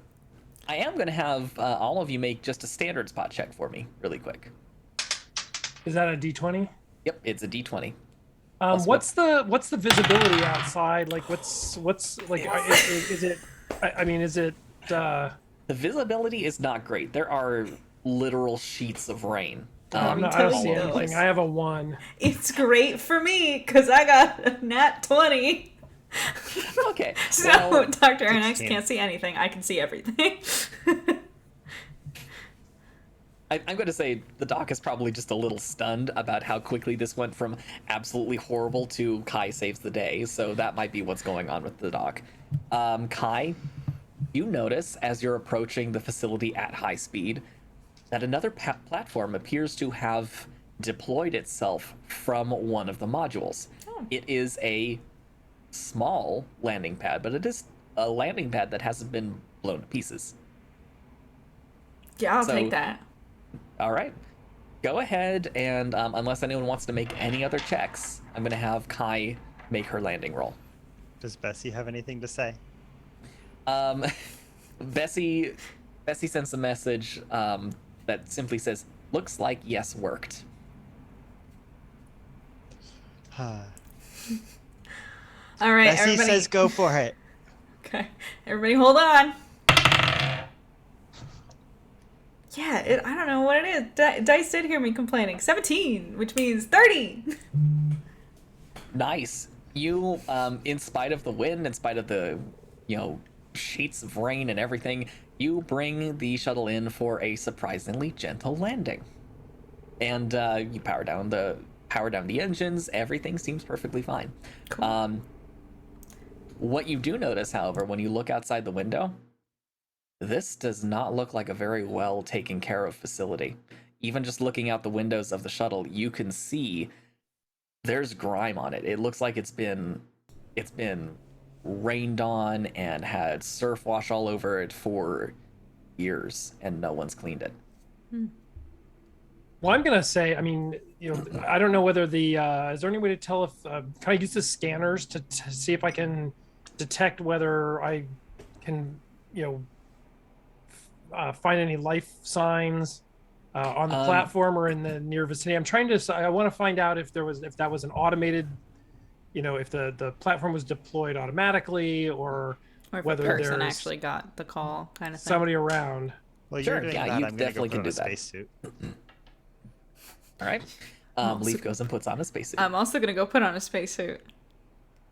I am going to have all of you make just a standard spot check for me really quick. Is that a D20? Yep, it's a D20. What's the visibility outside? Like, what's like? Is it? I mean, is it The visibility is not great. There are literal sheets of rain. Let me I tell don't see you. anything. I have a 1. It's great for me because I got a nat 20. Okay. So Well, Dr. Ernix 16. can't see anything. I can see everything. I'm going to say the doc is probably just a little stunned about how quickly this went from absolutely horrible to Kai saves the day. So that might be what's going on with the doc. Kai, you notice as you're approaching the facility at high speed that another platform appears to have deployed itself from one of the modules. Oh. It is a small landing pad, but it is a landing pad that hasn't been blown to pieces. Yeah, I'll So- take that. All right. Go ahead and, unless anyone wants to make any other checks, I'm going to have Kai make her landing roll. Does Bessie have anything to say? Bessie sends a message that simply says, "Looks like yes worked." All right, Bessie everybody. says go for it. Okay, everybody, hold on. Yeah, I don't know what it is. Dice did hear me complaining. 17, which means 30. Nice. You, in spite of the wind, in spite of the, sheets of rain and everything, you bring the shuttle in for a surprisingly gentle landing. And you power down the engines. Everything seems perfectly fine. Cool. What you do notice, however, when you look outside the window, this does not look like a very well taken care of facility. Even just looking out the windows of the shuttle, you can see there's grime on it. It looks like it's been rained on and had surf wash all over it for years, and no one's cleaned it. Well, I'm gonna say, I mean, I don't know whether is there any way to tell if can I use the scanners to see if I can detect whether I can, find any life signs on the platform or in the near vicinity. I'm trying to. I want to find out if that was an automated, if the platform was deployed automatically or Or if whether a person there's actually got the call, kind of thing. somebody around. Well, Sure, you're doing yeah, that. you I'm gonna definitely go put can on a do that. spacesuit. All right. Leaf goes and puts on a spacesuit. I'm also going to go put on a spacesuit.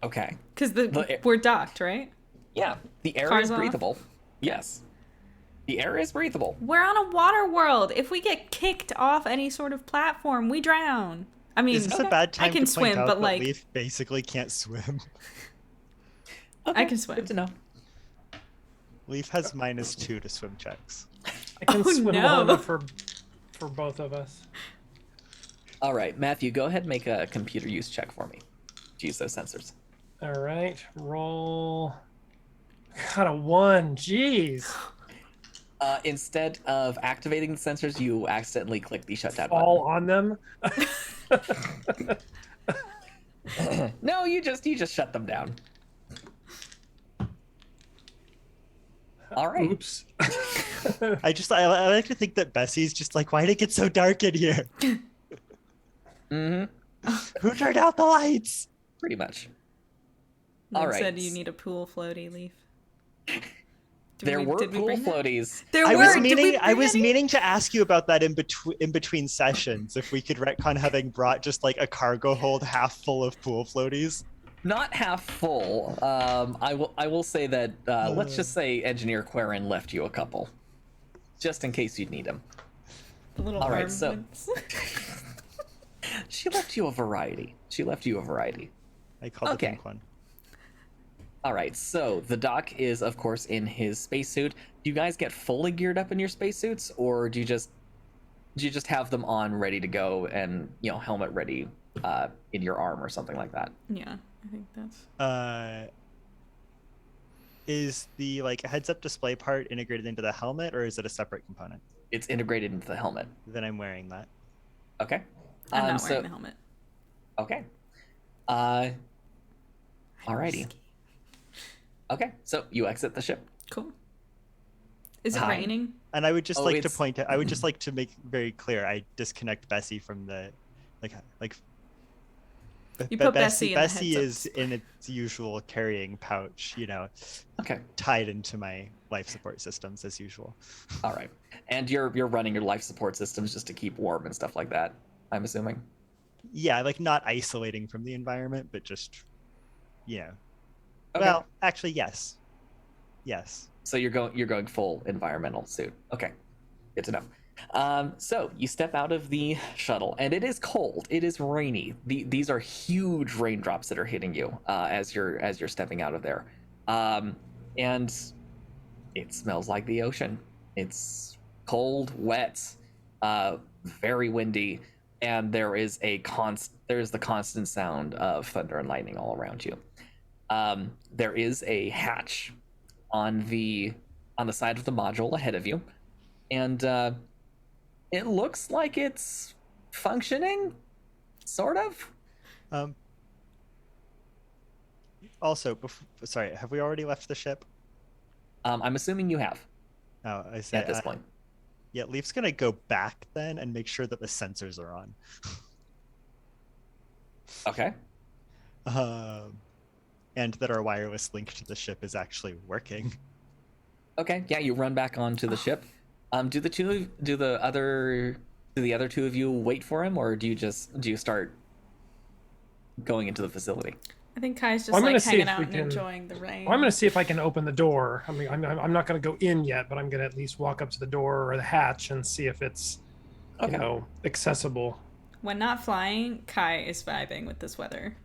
Okay. Because The- we're docked, right? Yeah, the air Cars is off? breathable. Yes. The air is breathable. We're on a water world. If we get kicked off any sort of platform, we drown. I mean, Is this a bad time I can to swim, point out but that like, Leaf basically can't swim? Okay, I can swim. Good to know. Leaf has -2 to swim checks. I can Oh, swim no. well enough for both of us. All right, Matthew, go ahead and make a computer use check for me to use those sensors. All right, roll. Got a 1. Jeez. Instead of activating the sensors, you accidentally click the shutdown All on them. button. No, you just shut them down. All right. Oops. I like to think that Bessie's just like, why did it get so dark in here? Mm-hmm. Who turned out the lights? Pretty much. Lynn All right. said you need a pool floaty, Leaf. There were did we pool bring that? floaties. There I were. was Did we meaning I bring was any? meaning to ask you about that in between sessions. If we could retcon having brought just like a cargo hold half full of pool floaties. Not half full. I will say that let's just say Engineer Quarren left you a couple, just in case you'd need them. The little All right, so- armaments. She left you a variety. I called Okay. the pink one. All right, so the doc is, of course, in his spacesuit. Do you guys get fully geared up in your spacesuits, or do you just have them on, ready to go, and helmet ready in your arm or something like that? Yeah, I think that's. Is the heads-up display part integrated into the helmet, or is it a separate component? It's integrated into the helmet. Then I'm wearing that. Okay. I'm not so- wearing the helmet. Okay. I'm Alrighty. risky. Okay, so you exit the ship. Cool. Is it Hi. raining? And I would just Oh, like to it's- point out. I would just like to make very clear. I disconnect Bessie from the, like You But put Bessie in the Bessie heads-up is in its usual carrying pouch, Okay. tied into my life support systems as usual. All right. And you're running your life support systems just to keep warm and stuff like that, I'm assuming. Yeah, like not isolating from the environment, but just, Okay. well, actually, yes. Yes. So you're going full environmental suit. Okay. Good to know. So you step out of the shuttle, and it is cold. It is rainy. These are huge raindrops that are hitting you as you're stepping out of there, and it smells like the ocean. It's cold, wet, very windy, and there's the constant sound of thunder and lightning all around you. There is a hatch on the side of the module ahead of you, and it looks like it's functioning, sort of. Um, Also, sorry, have we already left the ship? I'm assuming you have Oh, I say at this point. Yeah, Leaf's gonna go back then and make sure that the sensors are on. Okay. And that our wireless link to the ship is actually working. Okay. Yeah, you run back onto the ship. Do the other two of you wait for him, or do you start going into the facility? I think Kai's just I'm gonna like see hanging if out we and can- enjoying the rain. Well, I'm going to see if I can open the door. I mean, I'm not going to go in yet, but I'm going to at least walk up to the door or the hatch and see if it's, Okay. accessible. When not flying, Kai is vibing with this weather.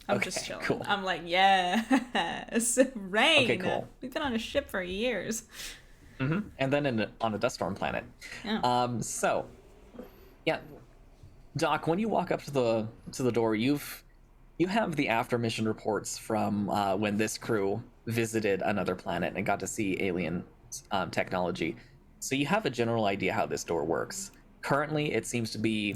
I'm just Okay, chilling. cool. I'm like, yes, rain. Okay, cool. We've been on a ship for years. Mm-hmm. And then on a dust storm planet. Yeah. So, yeah, Doc, when you walk up to the door, you have the after mission reports from when this crew visited another planet and got to see alien technology. So you have a general idea how this door works. Currently, it seems to be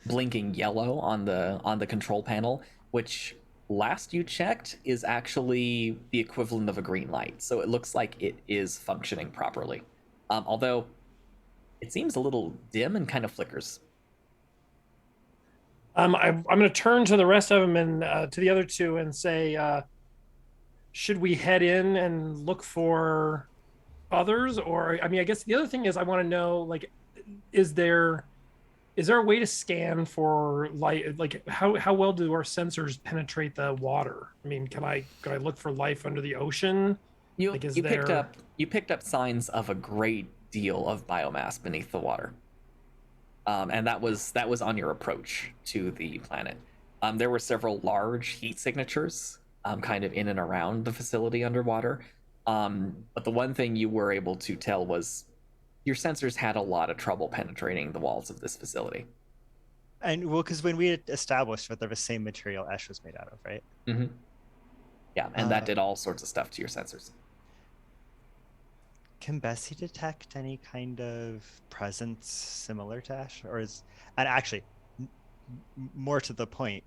blinking yellow on the control panel, which last you checked is actually the equivalent of a green light. So it looks like it is functioning properly, although it seems a little dim and kind of flickers. I'm going to turn to the rest of them and to the other two and say, should we head in and look for others? Or, I mean, I guess the other thing is I want to know, like, is there a way to scan for light? Like, how well do our sensors penetrate the water? I mean, can I look for life under the ocean? You Like, is you picked there- up you picked up signs of a great deal of biomass beneath the water, and that was on your approach to the planet. There were several large heat signatures, kind of in and around the facility underwater. But the one thing you were able to tell was your sensors had a lot of trouble penetrating the walls of this facility. And well, because when we had established that they're the same material Ash was made out of, right? Mm-hmm. Yeah, and that did all sorts of stuff to your sensors. Can Bessie detect any kind of presence similar to Ash? And actually, more to the point,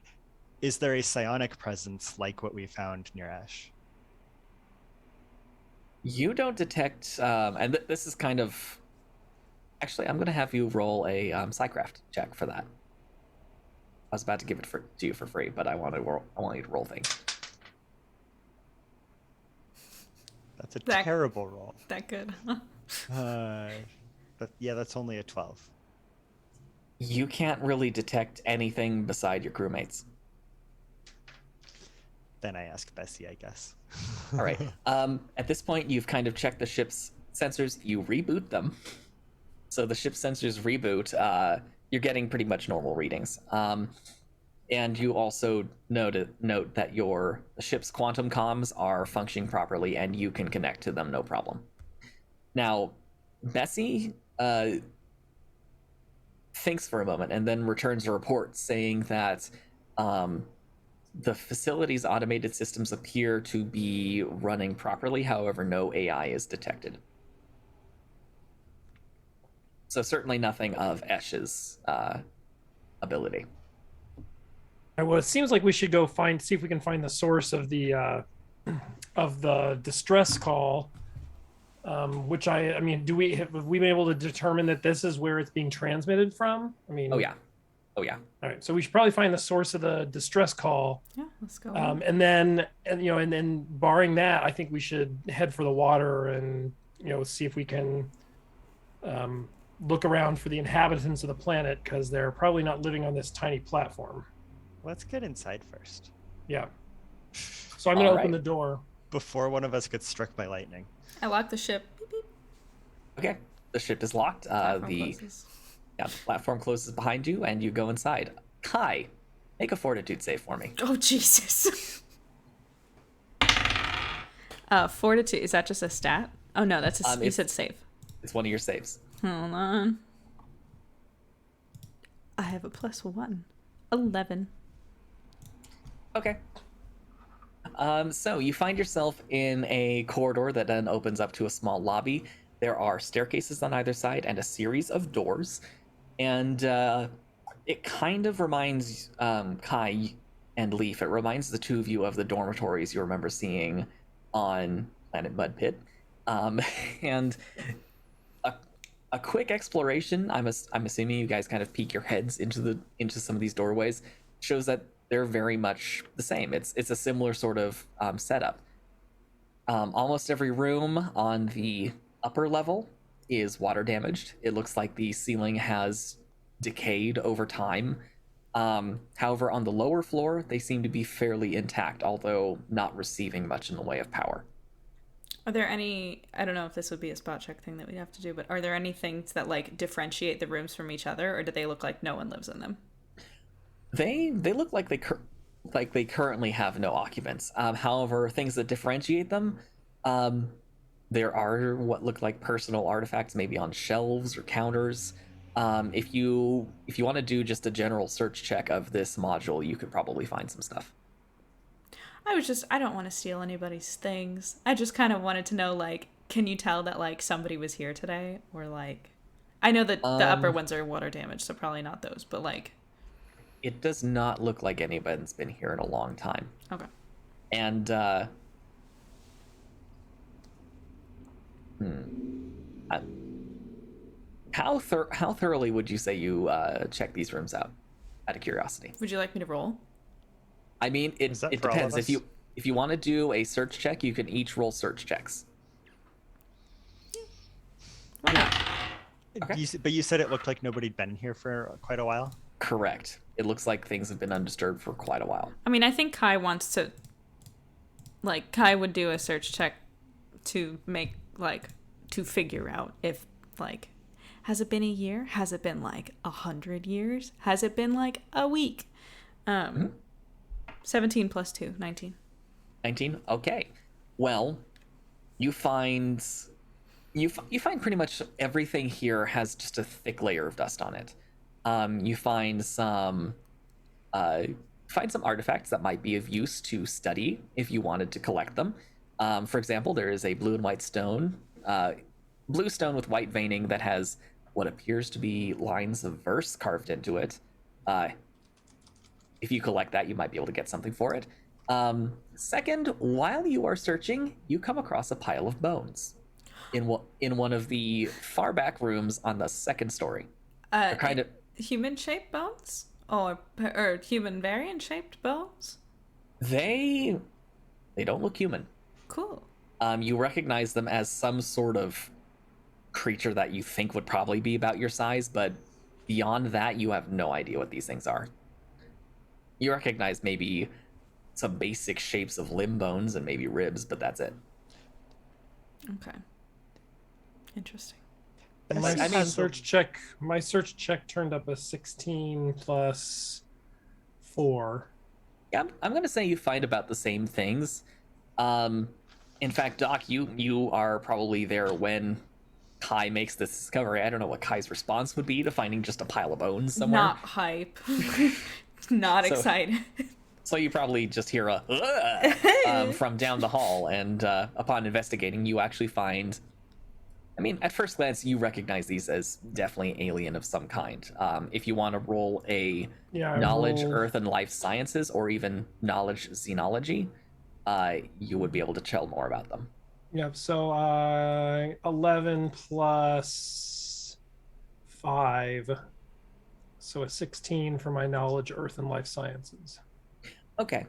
is there a psionic presence like what we found near Ash? You don't detect, and this is kind of. Actually, I'm going to have you roll a Psycraft check for that. I was about to give it to you for free, but I want you to roll things. That's a That- terrible roll. That good. That's only a 12. You can't really detect anything beside your crewmates. Then I ask Bessie, I guess. All right. At this point, you've kind of checked the ship's sensors. You reboot them. So the ship's sensors reboot. You're getting pretty much normal readings. And you also note that the ship's quantum comms are functioning properly, and you can connect to them no problem. Now, Bessie thinks for a moment and then returns a report saying that the facility's automated systems appear to be running properly. However, no AI is detected. So certainly nothing of Esh's ability. Well, it seems like we should go see if we can find the source of the distress call. Which I mean, have we been able to determine that this is where it's being transmitted from? I mean, Oh Oh yeah. All right, so we should probably find the source of the distress call, Yeah, let's go. and then and then barring that, I think we should head for the water and see if we can look around for the inhabitants of the planet, because they're probably not living on this tiny platform. Let's get inside first. Yeah. So I'm going to All open right. the door. Before one of us gets struck by lightning. I lock the ship. Beep, beep. Okay. The ship is locked. Platform The closes. platform closes behind you, and you go inside. Kai, make a fortitude save for me. Oh, Jesus. Fortitude, is that just a stat? Oh, no, that's you it's- said save. It's one of your saves. Hold on. I have a +1. 11. Okay. So you find yourself in a corridor that then opens up to a small lobby. There are staircases on either side and a series of doors. And it kind of reminds Kai and Leaf, it reminds the two of you of the dormitories you remember seeing on Planet Mud Pit. And a quick exploration, I'm assuming you guys kind of peek your heads into some of these doorways, shows that they're very much the same. It's a similar sort of setup. Almost every room on the upper level is water damaged. It looks like the ceiling has decayed over time. However, on the lower floor, they seem to be fairly intact, although not receiving much in the way of power. Are there any, I don't know if this would be a spot check thing that we'd have to do, but are there any things that like differentiate the rooms from each other, or do they look like no one lives in them? They look like they currently have no occupants. However, things that differentiate them, there are what look like personal artifacts, maybe on shelves or counters. If you want to do just a general search check of this module, you could probably find some stuff. I don't want to steal anybody's things. I just kind of wanted to know, like, can you tell that, like, somebody was here today? Or, like, I know that the upper ones are water damaged, so probably not those, but, like... It does not look like anybody's been here in a long time. Okay. And, how thoroughly would you say you check these rooms out, out of curiosity? Would you like me to roll? I mean, it Is that it for all of depends. us? If you want to do a search check, you can each roll search checks. Why not? Okay. But you said it looked like nobody'd been here for quite a while. Correct. It looks like things have been undisturbed for quite a while. I mean, I think Kai wants to... Like, Kai would do a search check to make, like, to figure out if, like... Has it been a year? Has it been, like, 100 years? Has it been, like, a week? 17 plus 2, 19. 19. Okay. Well, you find pretty much everything here has just a thick layer of dust on it. You find some artifacts that might be of use to study if you wanted to collect them. For example, there is a blue and white stone, blue stone with white veining that has what appears to be lines of verse carved into it. If you collect that, you might be able to get something for it. Second, while you are searching, you come across a pile of bones in one of the far back rooms on the second story. They're kind of Human-shaped bones? Or human variant-shaped bones? they don't look human. Cool. You recognize them as some sort of creature that you think would probably be about your size, but beyond that, you have no idea what these things are. You recognize maybe some basic shapes of limb bones and maybe ribs, but that's it. Okay. Interesting. My search check turned up a 16 plus 4. Yeah, I'm gonna say you find about the same things. In fact, Doc, you are probably there when Kai makes this discovery. I don't know what Kai's response would be to finding just a pile of bones somewhere. Not hype. Not So- excited. So you probably just hear a "Ugh," from down the hall, and upon investigating, you actually find. I mean, at first glance, you recognize these as definitely alien of some kind. If you want to roll a knowledge, earth, and life sciences, or even knowledge xenology, you would be able to tell more about them. Yep. So 11 plus 5. So a 16 for my knowledge, earth and life sciences. Okay.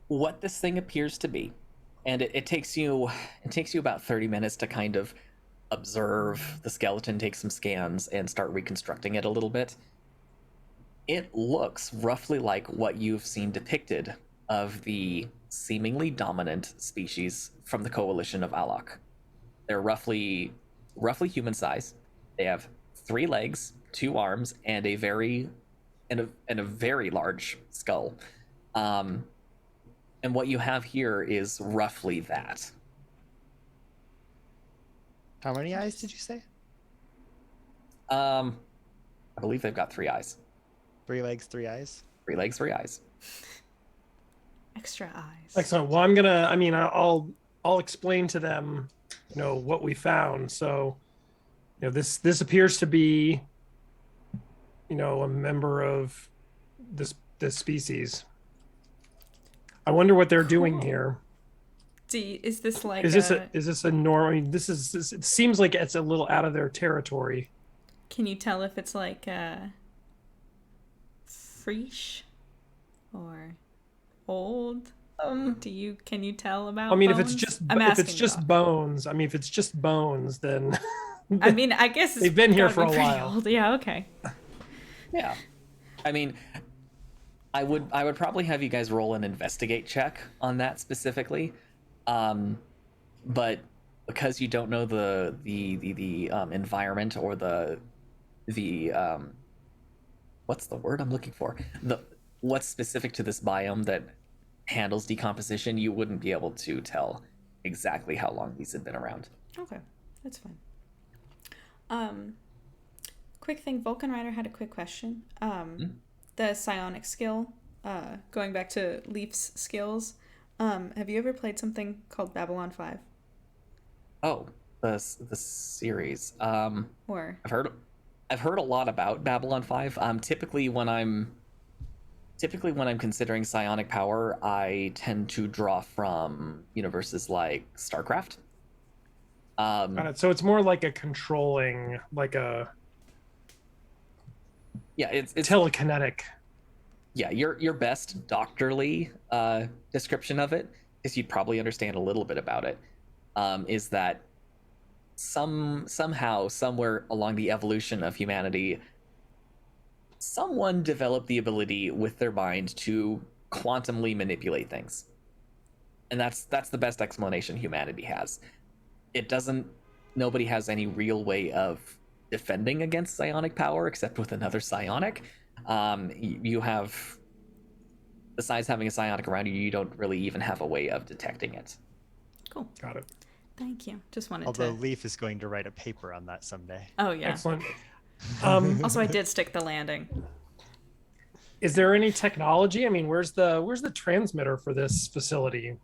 What this thing appears to be, and it takes you about 30 minutes to kind of observe the skeleton, take some scans, and start reconstructing it a little bit. It looks roughly like what you've seen depicted of the seemingly dominant species from the coalition of Alok. They're roughly human size. They have 3 legs, 2 arms, and a very large skull. And what you have here is roughly that. How many eyes did you say? I believe they've got 3 eyes. 3 legs, 3 eyes. 3 legs, 3 eyes. Extra eyes. Excellent. Well, I'll explain to them, what we found. So, this appears to be, a member of this species. I wonder what they're doing here. Is this like Is this a normal? I mean, it seems like it's a little out of their territory. Can you tell if it's like fresh or old? Can you tell about? I mean, bones? if it's just bones, then I mean, I guess they've been here for a pretty while. old. Yeah, okay. Yeah. I mean, I would probably have you guys roll an investigate check on that specifically. But because you don't know the environment or the what's the word I'm looking for? What's specific to this biome that handles decomposition, you wouldn't be able to tell exactly how long these had been around. Okay, that's fine. Quick thing, Vulcan Rider had a quick question. The psionic skill, going back to Leaf's skills, have you ever played something called Babylon 5? Oh, the series. Or I've heard a lot about Babylon 5. Typically when I'm considering psionic power, I tend to draw from universes like StarCraft. Got it. So it's more like a controlling, it's telekinetic. Yeah, your best doctorly description of it, because you'd probably understand a little bit about it, is that somehow, somewhere along the evolution of humanity, someone developed the ability with their mind to quantumly manipulate things. And that's the best explanation humanity has. Nobody has any real way of defending against psionic power except with another psionic. You have, besides having a psionic around you, you don't really even have a way of detecting it. Cool. Got it. Thank you. Just wanted Although to. Leaf is going to write a paper on that someday. Oh yeah. Excellent. Also, I did stick the landing. Is there any technology? I mean, where's the transmitter for this facility?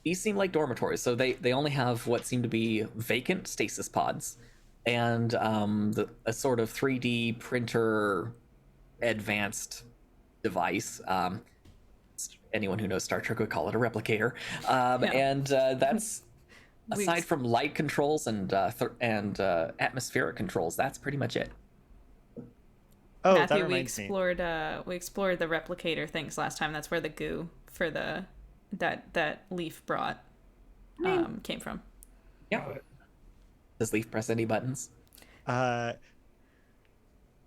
These seem like dormitories, so they only have what seem to be vacant stasis pods, and a sort of 3D printer advanced device. Anyone who knows Star Trek would call it a replicator. And that's, aside from light controls and atmospheric controls, that's pretty much it. Oh, that Matthew, we reminds me. explored the replicator things last time. That's where the goo for that Leaf brought came from. Yeah. Does Leaf press any buttons?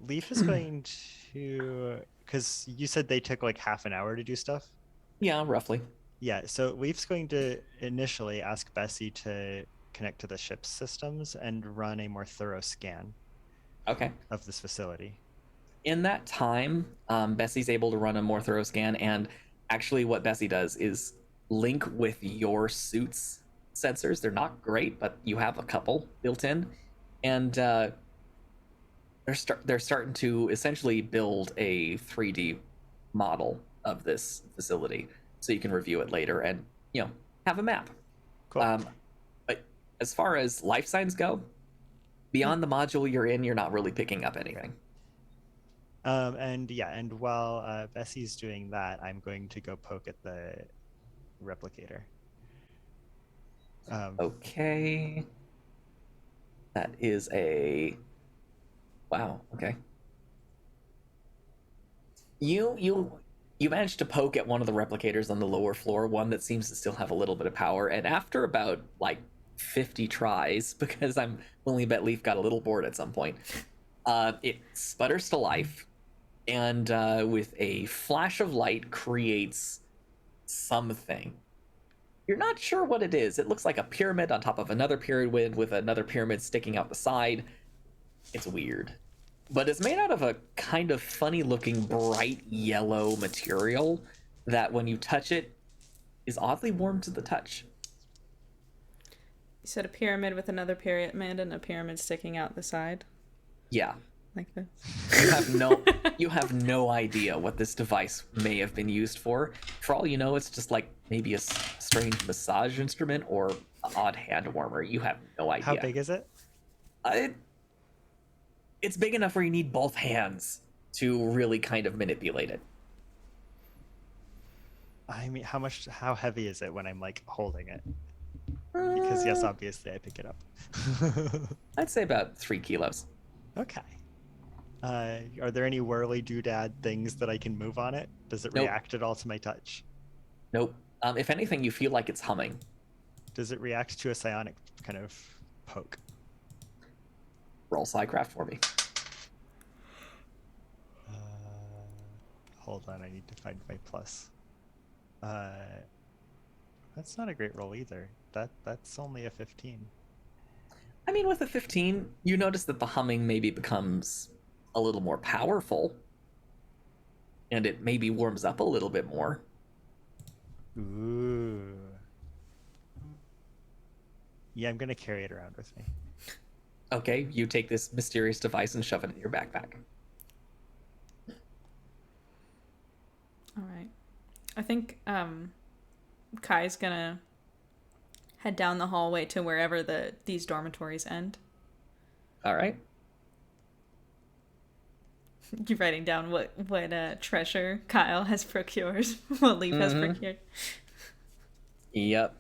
Leaf is going to, because you said they took like half an hour to do stuff. Yeah, roughly. Yeah, so Leaf's going to initially ask Bessie to connect to the ship's systems and run a more thorough scan Okay. of this facility. In that time, Bessie's able to run a more thorough scan, and actually what Bessie does is link with your suit's sensors. They're not great, but you have a couple built in, and they're starting to essentially build a 3D model of this facility, so you can review it later and have a map. Cool. But as far as life signs go, beyond the module you're in, you're not really picking up anything. And while Bessie's doing that, I'm going to go poke at the replicator. Okay. That is a Wow. Okay. You managed to poke at one of the replicators on the lower floor, one that seems to still have a little bit of power, and after about like 50 tries, because I'm willing to bet Leaf got a little bored at some point, it sputters to life, and with a flash of light creates something. You're not sure what it is. It looks like a pyramid on top of another pyramid with another pyramid sticking out the side. It's weird. But it's made out of a kind of funny looking bright yellow material that when you touch it is oddly warm to the touch. You said a pyramid with another pyramid and a pyramid sticking out the side. Yeah. Like this. You have no idea what this device may have been used for. For all you know, it's just like maybe a strange massage instrument or an odd hand warmer. You have no idea. How big is it? It's big enough where you need both hands to really kind of manipulate it. I mean, how heavy is it when I'm like holding it? Because yes, obviously I pick it up. I'd say about 3 kilos. Okay. Are there any whirly doodad things that I can move on it? Does it Nope. react at all to my touch? Nope. If anything, you feel like it's humming. Does it react to a psionic kind of poke? Roll Psycraft for me. Hold on, I need to find my plus. That's not a great roll either. That's only a 15. I mean, with a 15, you notice that the humming maybe becomes a little more powerful. And it maybe warms up a little bit more. Ooh. Yeah, I'm gonna carry it around with me. Okay, you take this mysterious device and shove it in your backpack. All right. I think Kai's gonna head down the hallway to wherever these dormitories end. All right. You're writing down what treasure Kyle has procured, what Leaf has procured. Yep.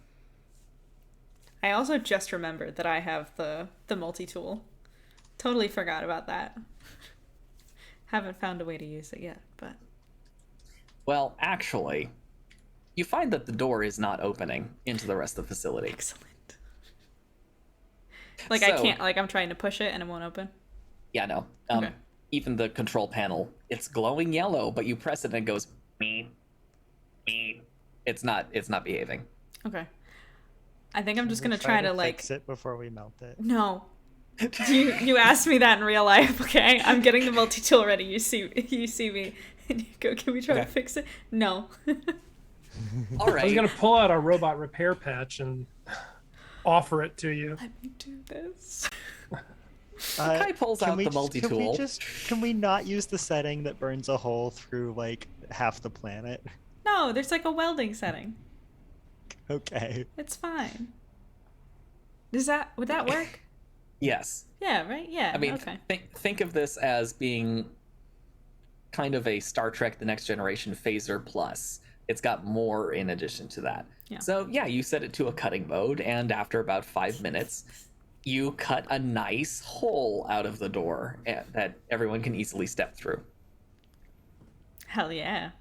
I also just remembered that I have the multi-tool. Totally forgot about that. Haven't found a way to use it yet, but... Well, actually, you find that the door is not opening into the rest of the facility. Excellent. Like, I can't, like, I'm trying to push it and it won't open? Yeah, no. Okay. Even the control panel, it's glowing yellow, but you press it and it goes, meep, meep. It's not behaving. Okay. I think I'm just Can we gonna try to, fix it before we melt it. No. You asked me that in real life, okay? I'm getting the multi-tool ready. You see me. And you go, can we try to fix it? No. All right. I was gonna pull out a robot repair patch and offer it to you. Let me do this. Kai pulls out the multi-tool. Can we not use the setting that burns a hole through like half the planet? No, there's like a welding setting. Okay. It's fine. Would that work? Yes. Yeah, right? Yeah. I mean, okay. think of this as being kind of a Star Trek The Next Generation phaser plus. It's got more in addition to that. Yeah. So yeah, you set it to a cutting mode, and after about 5 minutes, you cut a nice hole out of the door that everyone can easily step through. Hell yeah.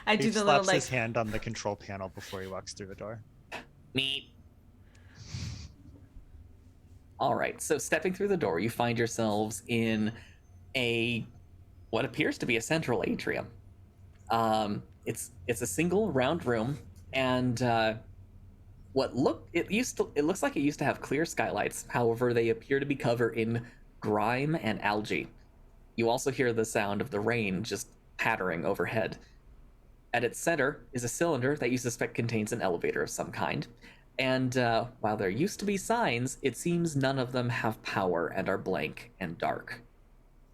I do He the slaps little like his hand on the control panel before he walks through the door. Neat. All right, so stepping through the door, you find yourselves in what appears to be a central atrium. It's a single round room, and it looks like it used to have clear skylights. However, they appear to be covered in grime and algae. You also hear the sound of the rain just pattering overhead. At its center is a cylinder that you suspect contains an elevator of some kind. And while there used to be signs, it seems none of them have power and are blank and dark.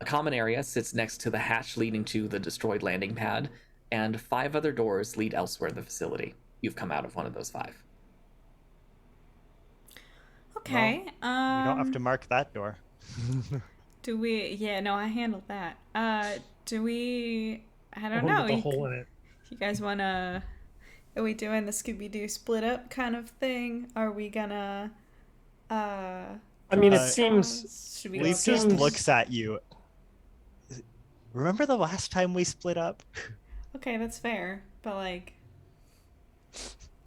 A common area sits next to the hatch leading to the destroyed landing pad, and 5 other doors lead elsewhere in the facility. You've come out of one of those 5. okay. We don't have to mark that door. Do we? Yeah, no, I handled that. Do we? I don't One know. with a hole in it. You guys wanna? Are we doing the Scooby-Doo split up kind of thing? Are we gonna I mean, it Uh, seems. Should we It go Leaf up just seems- looks at you. Remember the last time we split up? Okay, that's fair. But like,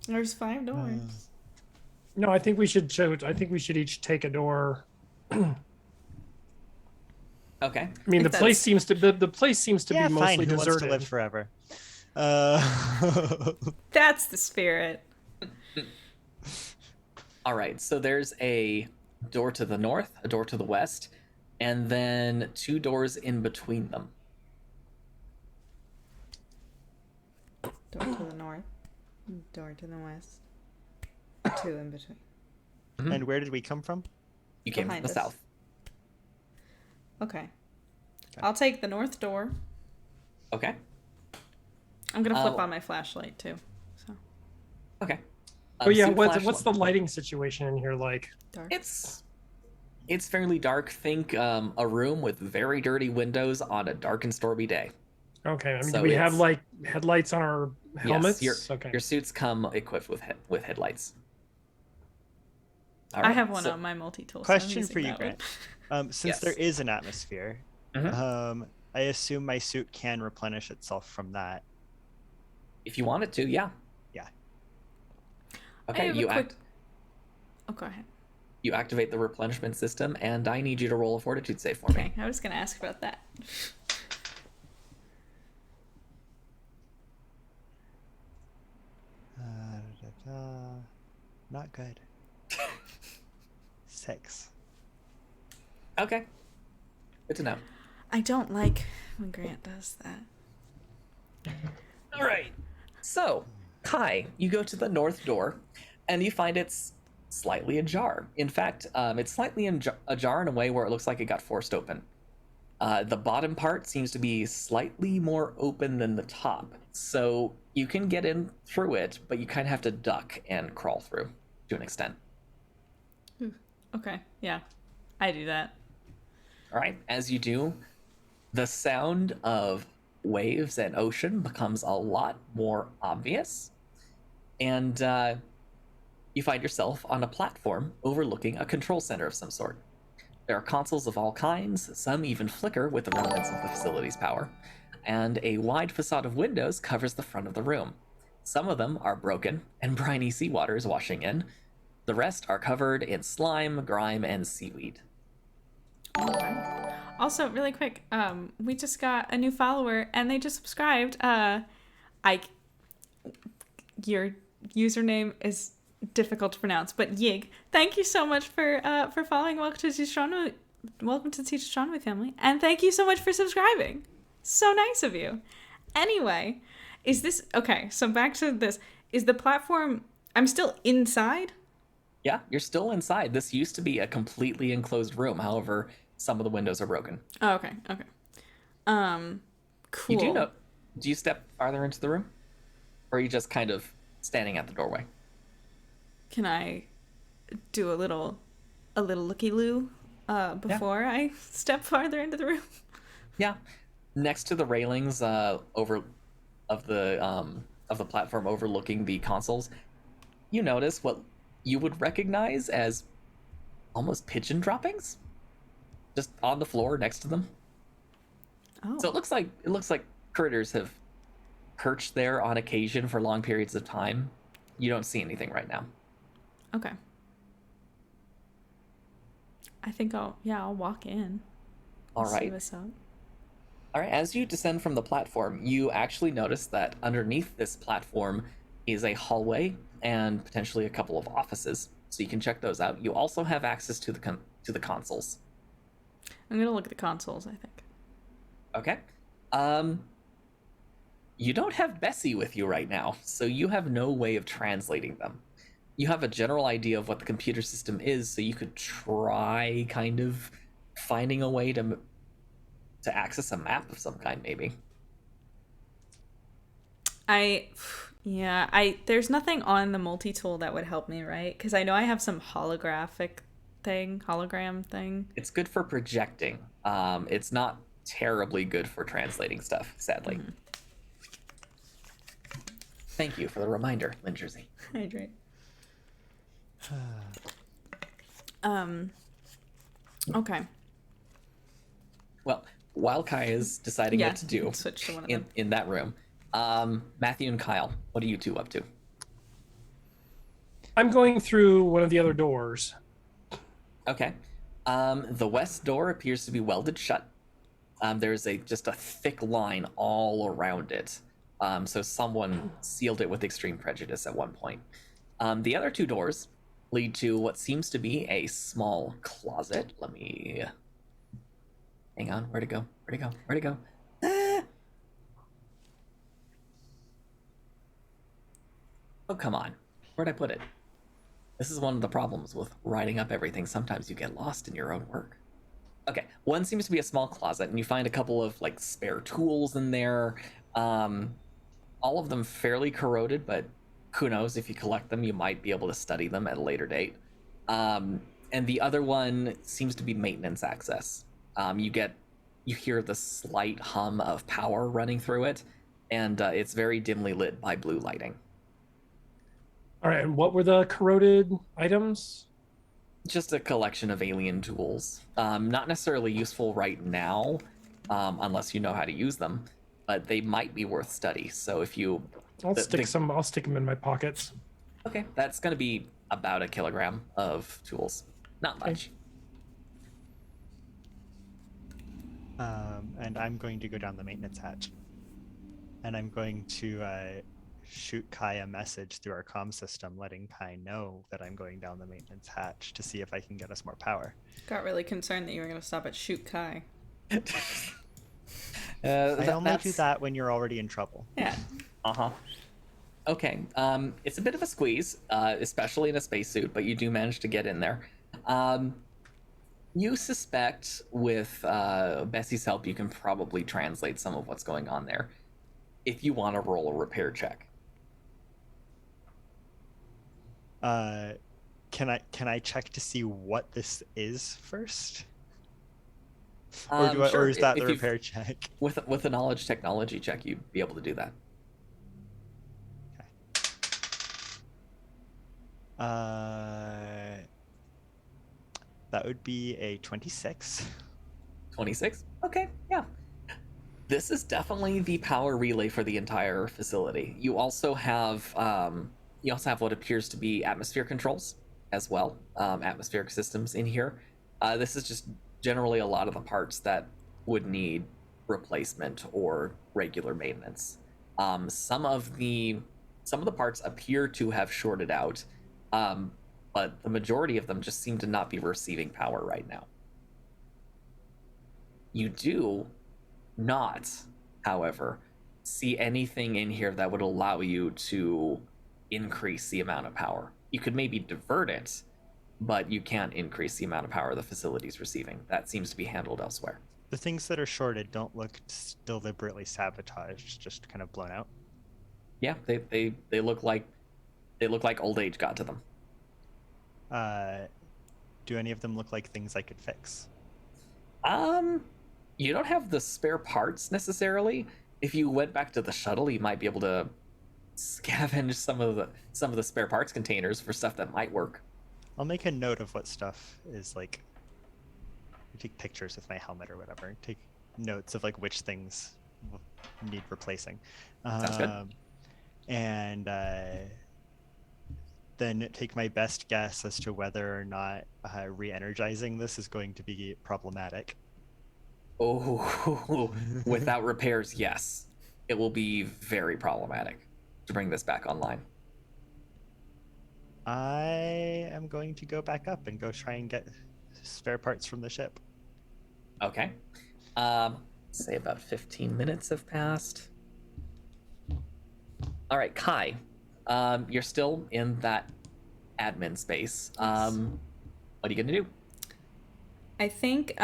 there's 5 doors. No, I think we should. I think we should each take a door. Okay. I mean, If the place that's- seems to Yeah, be fine. mostly Who wants to deserted. live forever? Uh, That's the spirit. All right. So there's a door to the north, a door to the west, and then 2 doors in between them. Door to the north. Door to the west. 2 in between. and where did we come from? You came from Behind the us. south. Okay. I'll take the north door. Okay. I'm gonna flip Oh. on my flashlight too. So Okay. Oh yeah, so what's the lighting situation in here like? dark. It's fairly dark. Think a room with very dirty windows on a dark and stormy day. Okay, I mean, So do we have it's- like headlights on our helmets? Yes, Okay. your suits come equipped with headlights. All I right, have one so- on my multi-tool. Question so I'm for using you, that Grant. Since Yes. there is an atmosphere, Mhm. I assume my suit can replenish itself from that. If you want it to, yeah. Yeah. I Okay, have a you quick... Oh, go ahead. you activate the replenishment system, and I need you to roll a fortitude save for Okay, me. I was gonna ask about that. Not good. 6. Okay. Good to know. I don't like when Grant does that. All right. So, Kai, you go to the north door, and you find it's slightly ajar. In fact, it's slightly ajar in a way where it looks like it got forced open. The bottom part seems to be slightly more open than the top, so you can get in through it, but you kind of have to duck and crawl through to an extent. Okay, yeah, I do that. All right. As you do, the sound of waves and ocean becomes a lot more obvious, and you find yourself on a platform overlooking a control center of some sort. There are consoles of all kinds, some even flicker with the remnants of the facility's power, and a wide facade of windows covers the front of the room. Some of them are broken, and briny seawater is washing in. The rest are covered in slime, grime, and seaweed. Okay. Also, really quick, we just got a new follower, and they just subscribed. Your username is difficult to pronounce, but Yig. Thank you so much for following. Welcome to TeachAstronomy family, and thank you so much for subscribing. So nice of you. Anyway, is this okay? So back to this. Is the platform? I'm still inside. Yeah, you're still inside. This used to be a completely enclosed room. However, some of the windows are broken. Oh, okay. Cool. You do know. Do you step farther into the room, or are you just kind of standing at the doorway? Can I do a little looky-loo before I step farther into the room? Yeah, next to the railings over of the platform overlooking the consoles, you notice what you would recognize as almost pigeon droppings, just on the floor next to them. Oh. So it looks like critters have perched there on occasion for long periods of time. You don't see anything right now. Okay. I think I'll walk in. All See right. what's up. All right, as you descend from the platform, you actually notice that underneath this platform is a hallway and potentially a couple of offices, so you can check those out. You also have access to the consoles. I'm gonna look at the consoles, I think. Okay. You don't have Bessie with you right now, so you have no way of translating them. You have a general idea of what the computer system is, so you could try kind of finding a way to access a map of some kind, maybe. There's nothing on the multi-tool that would help me, right? Because I know I have some hologram thing. It's good for projecting. It's not terribly good for translating stuff, sadly. Mm-hmm. Thank you for the reminder, Lynn Jersey. Hydrate. Okay. Well, while Kai is deciding Yeah, what to do switch to one of them. in that room, Matthew and Kyle, what are you two up to? I'm going through one of the other doors. Okay. The west door appears to be welded shut. There's just a thick line all around it. So someone sealed it with extreme prejudice at one point. The other two doors lead to what seems to be a small closet. Let me... Hang on. Where'd it go? Where'd it go? Where'd it go? Ah! Oh, come on. Where'd I put it? This is one of the problems with writing up everything. Sometimes you get lost in your own work. Okay, one seems to be a small closet, and you find a couple of like spare tools in there. All of them fairly corroded, but who knows? If you collect them, you might be able to study them at a later date. And the other one seems to be maintenance access. You hear the slight hum of power running through it, and it's very dimly lit by blue lighting. All right, and what were the corroded items? Just a collection of alien tools. Not necessarily useful right now, unless you know how to use them, but they might be worth study. So if you... I'll stick them in my pockets. Okay, that's going to be about 1 kilogram of tools. Not much. And I'm going to go down the maintenance hatch. And I'm going to shoot Kai a message through our comm system, letting Kai know that I'm going down the maintenance hatch to see if I can get us more power. Got really concerned that you were going to stop at shoot Kai. I only do that when you're already in trouble. Yeah. Uh-huh. Okay, it's a bit of a squeeze, especially in a spacesuit, but you do manage to get in there. You suspect with Bessie's help, you can probably translate some of what's going on there. If you want to roll a repair check. Can I check to see what this is first? Or, Sure, or is that the if repair check? With a knowledge technology check, you'd be able to do that. That would be a 26. 26? Okay, yeah. This is definitely the power relay for the entire facility. You also have what appears to be atmosphere controls as well, atmospheric systems in here. This is just generally a lot of the parts that would need replacement or regular maintenance. Some of the parts appear to have shorted out, but the majority of them just seem to not be receiving power right now. You do not, however, see anything in here that would allow you to increase the amount of power. You could maybe divert it, but you can't increase the amount of power the facility's receiving. That seems to be handled elsewhere. The things that are shorted don't look deliberately sabotaged, just kind of blown out. Yeah, they look like old age got to them. Do any of them look like things I could fix? You don't have the spare parts necessarily. If you went back to the shuttle, you might be able to scavenge some of the spare parts containers for stuff that might work. I'll make a note of what stuff is like. Take pictures with my helmet or whatever. Take notes of like which things need replacing. Sounds good. And then take my best guess as to whether or not re-energizing this is going to be problematic. Oh, without repairs, yes. It will be very problematic to bring this back online. I am going to go back up and go try and get spare parts from the ship. Okay. Say about 15 minutes have passed. All right, Kai. You're still in that admin space. What are you gonna do? I think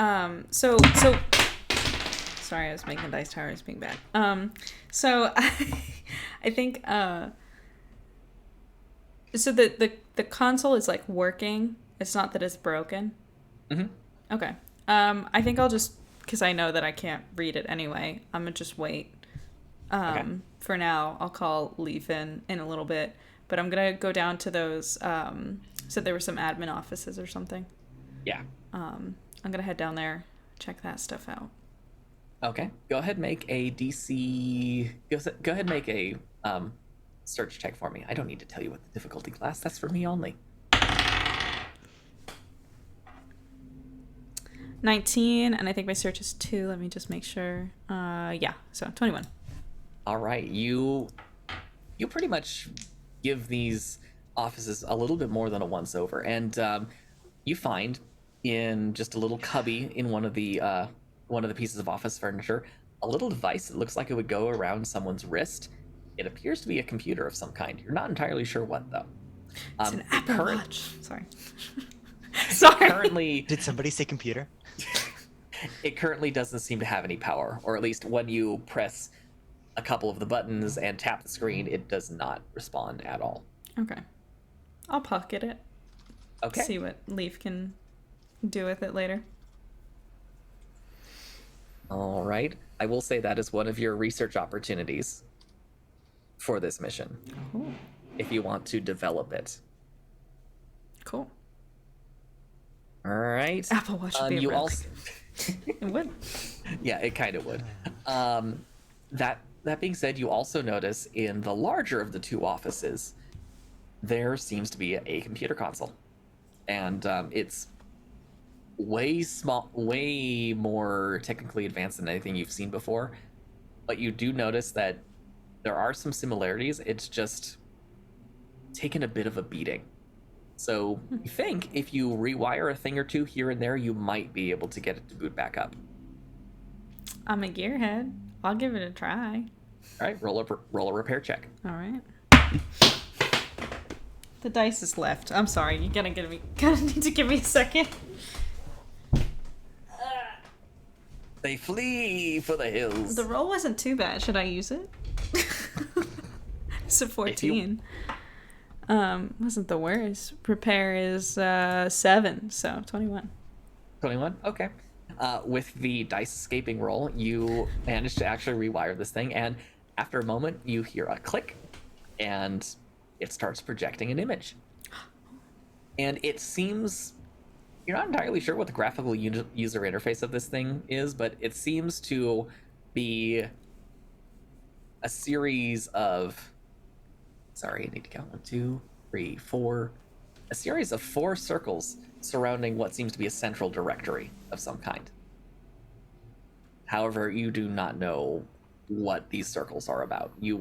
sorry, I was making a dice tower. I was being bad. So I think so the console is like working. It's not that it's broken. Mm-hmm. Okay. I think I'll just, because I know that I can't read it anyway, I'm gonna just wait. Okay. For now, I'll call Leaf in a little bit, but I'm gonna go down to those. So there were some admin offices or something. Yeah. I'm gonna head down there, check that stuff out. Okay. Go ahead and make a DC. Go ahead and make a search check for me. I don't need to tell you what the difficulty class. That's for me only. 19, and I think my search is 2. Let me just make sure. Yeah, so 21. All right. You pretty much give these offices a little bit more than a once over, and you find in just a little cubby in one of the pieces of office furniture a little device that looks like it would go around someone's wrist. It appears to be a computer of some kind. You're not entirely sure what though. It's an Apple Watch. Sorry. Sorry. Currently, Did somebody say computer? it currently doesn't seem to have any power, or at least when you press a couple of the buttons and tap the screen, it does not respond at all. Okay. I'll pocket it. Okay. See what Leaf can do with it later. All right. I will say that is one of your research opportunities for this mission, Cool. if you want to develop it. Cool. All right. Apple Watch would be a you relic. also, It would. yeah, it kind of would. That being said, you also notice in the larger of the two offices, there seems to be a computer console, and it's way more technically advanced than anything you've seen before. But you do notice that there are some similarities. It's just taken a bit of a beating. So you think if you rewire a thing or two here and there, you might be able to get it to boot back up. I'm a gearhead. I'll give it a try. All right, roll a repair check. All right. The dice is left. I'm sorry. You're gonna need to give me a second. They flee for the hills. The roll wasn't too bad. Should I use it? It's a 14. Wasn't the worst. Repair is 7, so 21. 21? Okay. With the dice escaping roll, you manage to actually rewire this thing, and after a moment, you hear a click, and it starts projecting an image. And it seems... You're not entirely sure what the graphical user interface of this thing is, but it seems to be a series of... Sorry, I need to count 1, 2, 3, 4. A series of 4 circles surrounding what seems to be a central directory of some kind. However, you do not know what these circles are about. You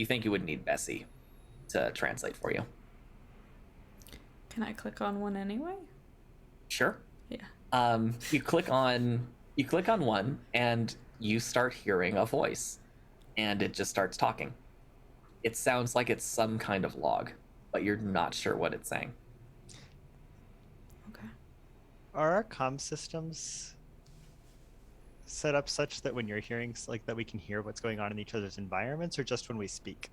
think you would need Bessie to translate for you. Can I click on one anyway? Sure. Yeah. You click on one and you start hearing a voice, and it just starts talking. It sounds like it's some kind of log, but you're not sure what it's saying. Okay. Are our comm systems set up such that when you're hearing like that we can hear what's going on in each other's environments, or just when we speak?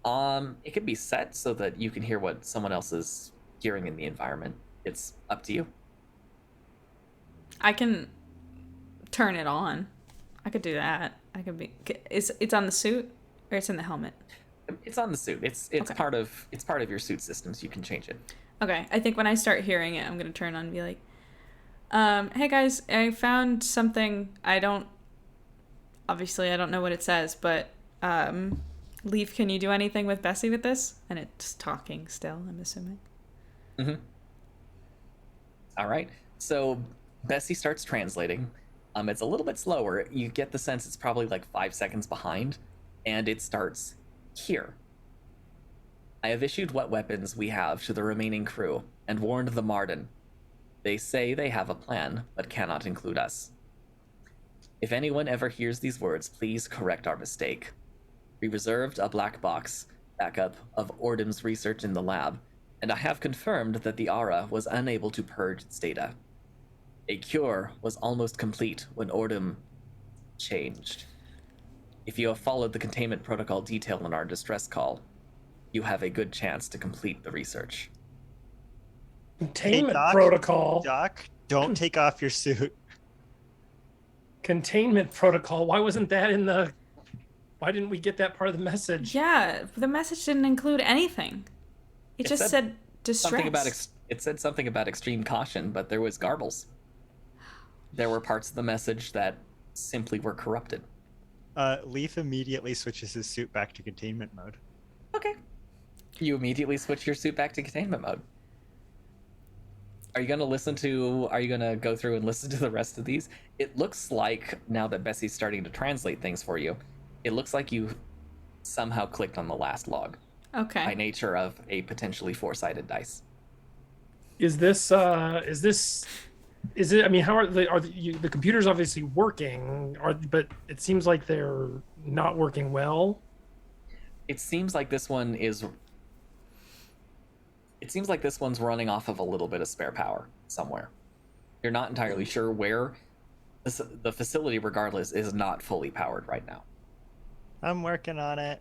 It can be set so that you can hear what someone else is hearing in the environment. It's up to you. I can turn it on. I could do that. It's on the suit or it's in the helmet? It's on the suit. It's Okay. part of your suit systems. You can change it. Okay. I think when I start hearing it, I'm going to turn on and be like, hey guys, I found something. Obviously I don't know what it says, but Leaf, can you do anything with Bessie with this? And it's talking still, I'm assuming. Mm-hmm. All right. So Bessie starts translating. It's a little bit slower. You get the sense it's probably like 5 seconds behind, and it starts here. I have issued what weapons we have to the remaining crew and warned the Marden. They say they have a plan, but cannot include us. If anyone ever hears these words, please correct our mistake. We reserved a black box backup of Ordim's research in the lab, and I have confirmed that the Aura was unable to purge its data. A cure was almost complete when Ordim changed. If you have followed the containment protocol detailed in our distress call, you have a good chance to complete the research. Containment Doc. protocol. Doc, don't take off your suit. Containment protocol. Why wasn't that in the... Why didn't we get that part of the message? Yeah, the message didn't include anything. It just said distress. Something about It said something about extreme caution, but there was garbles. There were parts of the message that simply were corrupted. Leaf immediately switches his suit back to containment mode. Okay. You immediately switch your suit back to containment mode. Are you going to go through and listen to the rest of these? It looks like, now that Bessie's starting to translate things for you, it looks like you somehow clicked on the last log. Okay. By nature of a potentially four-sided dice. Is it? I mean, how are the computers obviously working? But it seems like they're not working well. It seems like this one's running off of a little bit of spare power somewhere. You're not entirely sure where. The facility, regardless, is not fully powered right now. I'm working on it.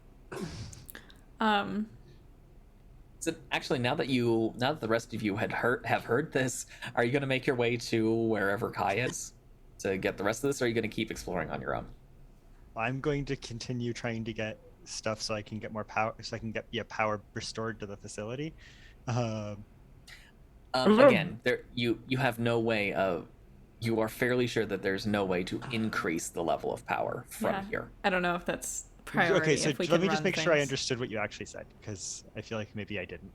So actually, now that the rest of you have heard this, are you going to make your way to wherever Kai is to get the rest of this, or are you going to keep exploring on your own? I'm going to continue trying to get stuff so I can get more power, so I can get power restored to the facility. Again, you have no way of. You are fairly sure that there's no way to increase the level of power from here. I don't know if that's priority. Okay, so let me just make sure I things. understood what you actually said, because I feel like maybe I didn't.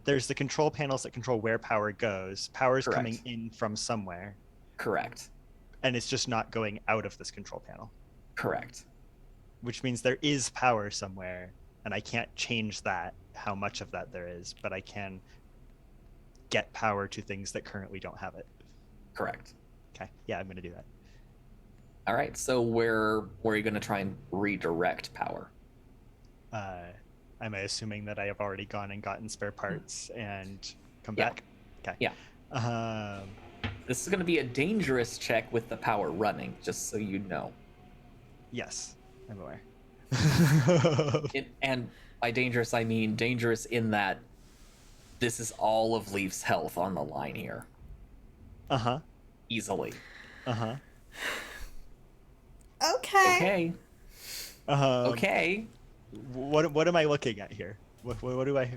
There's the control panels that control where power goes. Power's Correct. coming in from somewhere, Correct. and it's just not going out of this control panel. Correct. Which means there is power somewhere, and I can't change that, how much of that there is, but I can get power to things that currently don't have it. Correct. Okay, yeah, I'm gonna do that. All right. So where are you going to try and redirect power? I'm assuming that I have already gone and gotten spare parts and come Yeah. back. Okay. Yeah. This is going to be a dangerous check with the power running, just so you know. Yes, I'm aware. And by dangerous, I mean dangerous in that this is all of Leaf's health on the line here. Uh-huh. Easily. Uh-huh. Okay. Okay. What am I looking at here? What do I?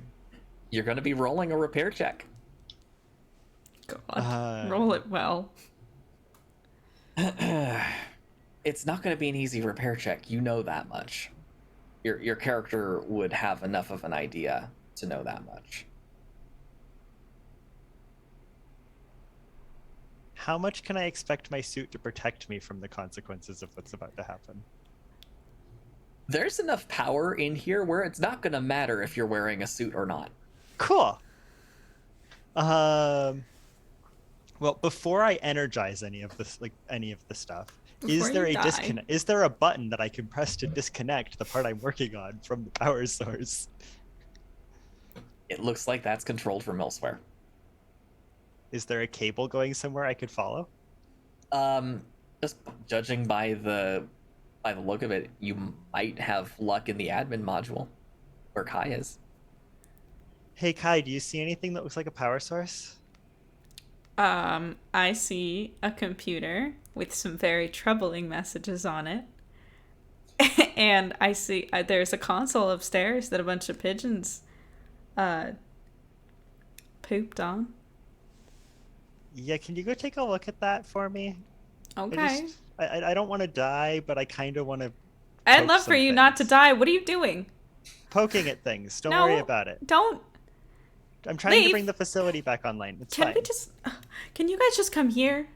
You're going to be rolling a repair check. God, roll it well. It's not going to be an easy repair check. You know that much. Your character would have enough of an idea to know that much. How much can I expect my suit to protect me from the consequences of what's about to happen? There's enough power in here where it's not going to matter if you're wearing a suit or not. Cool. Well, before I energize any of the stuff, is there a disconnect? Is there a button that I can press to disconnect the part I'm working on from the power source? It looks like that's controlled from elsewhere. Is there a cable going somewhere I could follow? Just judging by the look of it, you might have luck in the admin module where Kai is. Hey Kai, do you see anything that looks like a power source? I see a computer with some very troubling messages on it. And I see there's a console upstairs that a bunch of pigeons pooped on. Yeah, can you go take a look at that for me? Okay. I don't want to die, but I kind of want to. I'd love for you not to die. What are you doing? Poking at things. Don't No, worry about it. Don't. I'm trying to Leave. bring the facility back online. It's Can fine. we just? Can you guys just come here?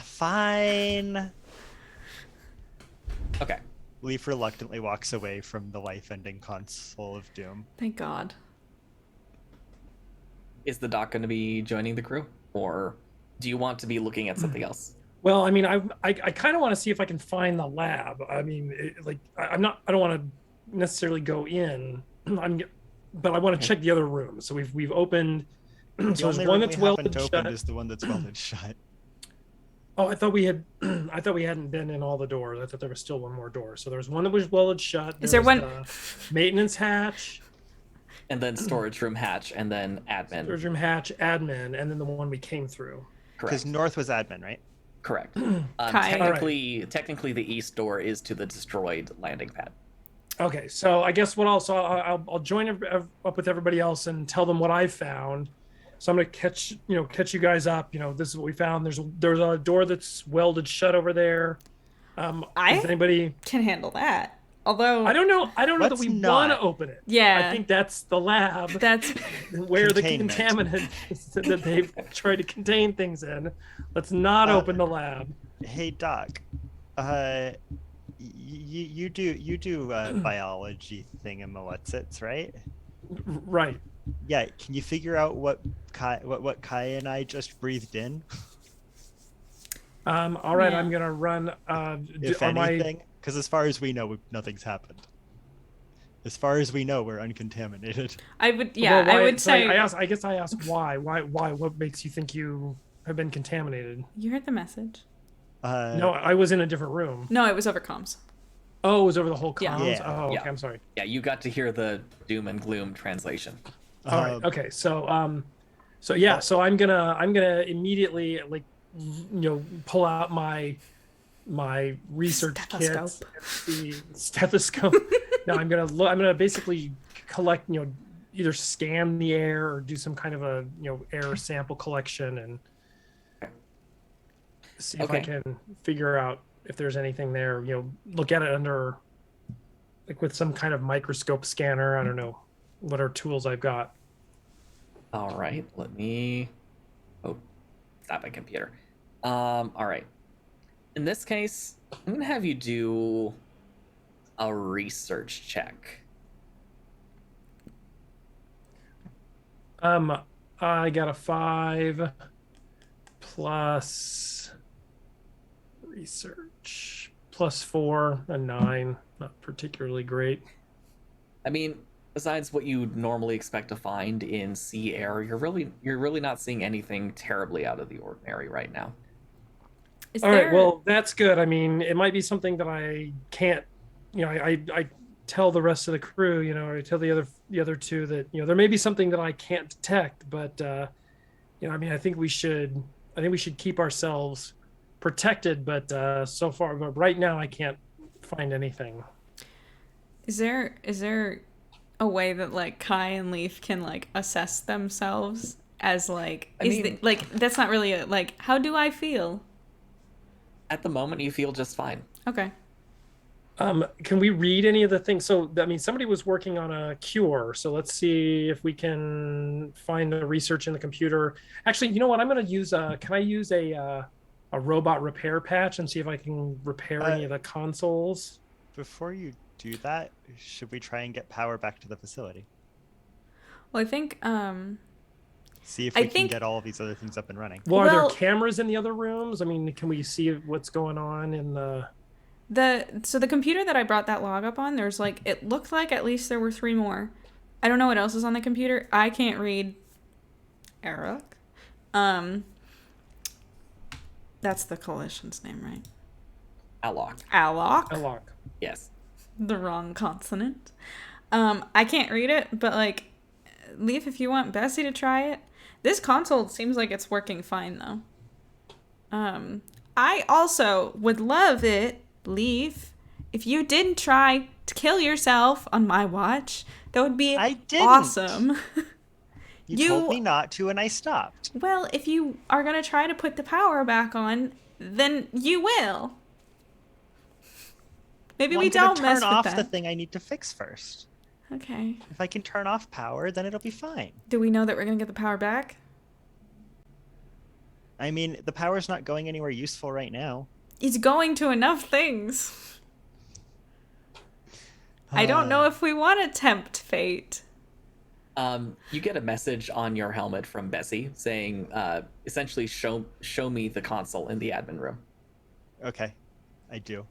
Fine. Okay. Leaf reluctantly walks away from the life-ending console of doom. Thank God. Is the doc going to be joining the crew, or do you want to be looking at something else? Well, I mean, I kind of want to see if I can find the lab. I mean, I don't want to necessarily go in. But I want to check the other rooms. So we've opened. So there's one that's welded shut. Is the one that's welded shut. Oh, I thought we hadn't been in all the doors. I thought there was still one more door. So there's one that was welded shut. Is there one? Maintenance hatch. And then storage room hatch, and then admin. Storage room hatch, admin, and then the one we came through. Because North was admin, right? Correct. Kai. Technically, the east door is to the destroyed landing pad. Okay, so I guess I'll join up with everybody else and tell them what I found. So I'm gonna catch you guys up. This is what we found. There's a door that's welded shut over there. If I anybody, can handle that. Although, I don't know that Let's we want to not. open it. I yeah, think that's the lab that's where the Containment. contaminant is that they've tried to contain things in. Let's not open the lab. Hey, Doc. You do biology thingamawhatsits, right? Right. Yeah. Can you figure out what Kai and I just breathed in? All right. Yeah. I'm gonna run. If anything, because as far as we know, nothing's happened. As far as we know, we're uncontaminated. I would, Well, I why- would so say. I guess I asked why. Why? What makes you think you have been contaminated? You heard the message. No, I was in a different room. No, it was over comms. Oh, it was over the whole Yeah. comms. Yeah. Oh, okay. Yeah. I'm sorry. Yeah, you got to hear the doom and gloom translation. All right. Okay. So yeah. So I'm gonna immediately pull out my research kits, the stethoscope. No, I'm gonna basically collect, either scan the air or do some kind of a air sample collection and see if I Okay. can figure out if there's anything there. Look at it under, like, with some kind of microscope scanner. I don't know what are tools I've got. All right, let me. Oh, stop my computer. All right. In this case, I'm gonna have you do a research check. I got a 5 plus research plus 4, a 9. Not particularly great. I mean, besides what you'd normally expect to find in sea air, you're really not seeing anything terribly out of the ordinary right now. Is All there... right, well, that's good. I mean, it might be something that I can't, I tell the rest of the crew, or I tell the other two that, there may be something that I can't detect, but, I mean, I think we should keep ourselves protected, but so far, but right now I can't find anything. Is there a way that, like, Kai and Leaf can, like, assess themselves as, like, that's not really how do I feel? At the moment, you feel just fine. Okay. Can we read any of the things? So, I mean, somebody was working on a cure. So let's see if we can find the research in the computer. Actually, you know what? I'm going to use can I use a robot repair patch and see if I can repair any of the consoles? Before you do that, should we try and get power back to the facility? Well, I think, See if we can get all of these other things up and running. Well, are there Well- cameras in the other rooms? I mean, can we see what's going on in the... So the computer that I brought that log up on, there's it looked like at least there were 3 more. I don't know what else is on the computer. I can't read Arak. That's the coalition's name, right? Alok. Alok. Alok. Yes. The wrong consonant. I can't read it, but Leaf, if you want Bessie to try it. This console seems like it's working fine though. I also would love it, Leaf, if you didn't try to kill yourself on my watch. That would be I didn't. awesome. You told me not to, and I stopped. Well, if you are going to try to put the power back on, then you will. Maybe we don't mess with turn off that. the thing I need to fix first. Okay. If I can turn off power, then it'll be fine. Do we know that we're going to get the power back? I mean, the power's not going anywhere useful right now. It's going to enough things. I don't know if we want to tempt fate. You get a message on your helmet from Bessie saying, essentially, show me the console in the admin room. Okay, I do.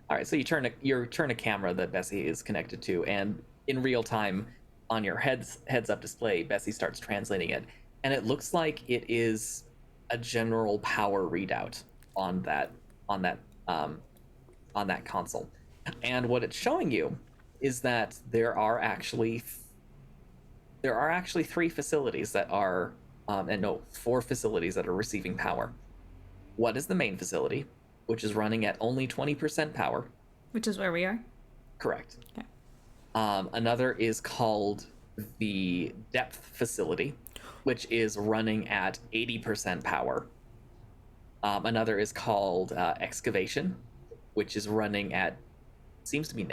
All right, so you turn a camera that Bessie is connected to, and in real time, on your heads-up display, Bessie starts translating it, and it looks like it is a general power readout on that console. And what it's showing you is that there are actually 3 facilities that are, 4 facilities that are receiving power. One is the main facility, which is running at only 20% power. Which is where we are. Correct. Okay. Another is called the depth facility, which is running at 80% power. Another is called excavation, which is running at seems to be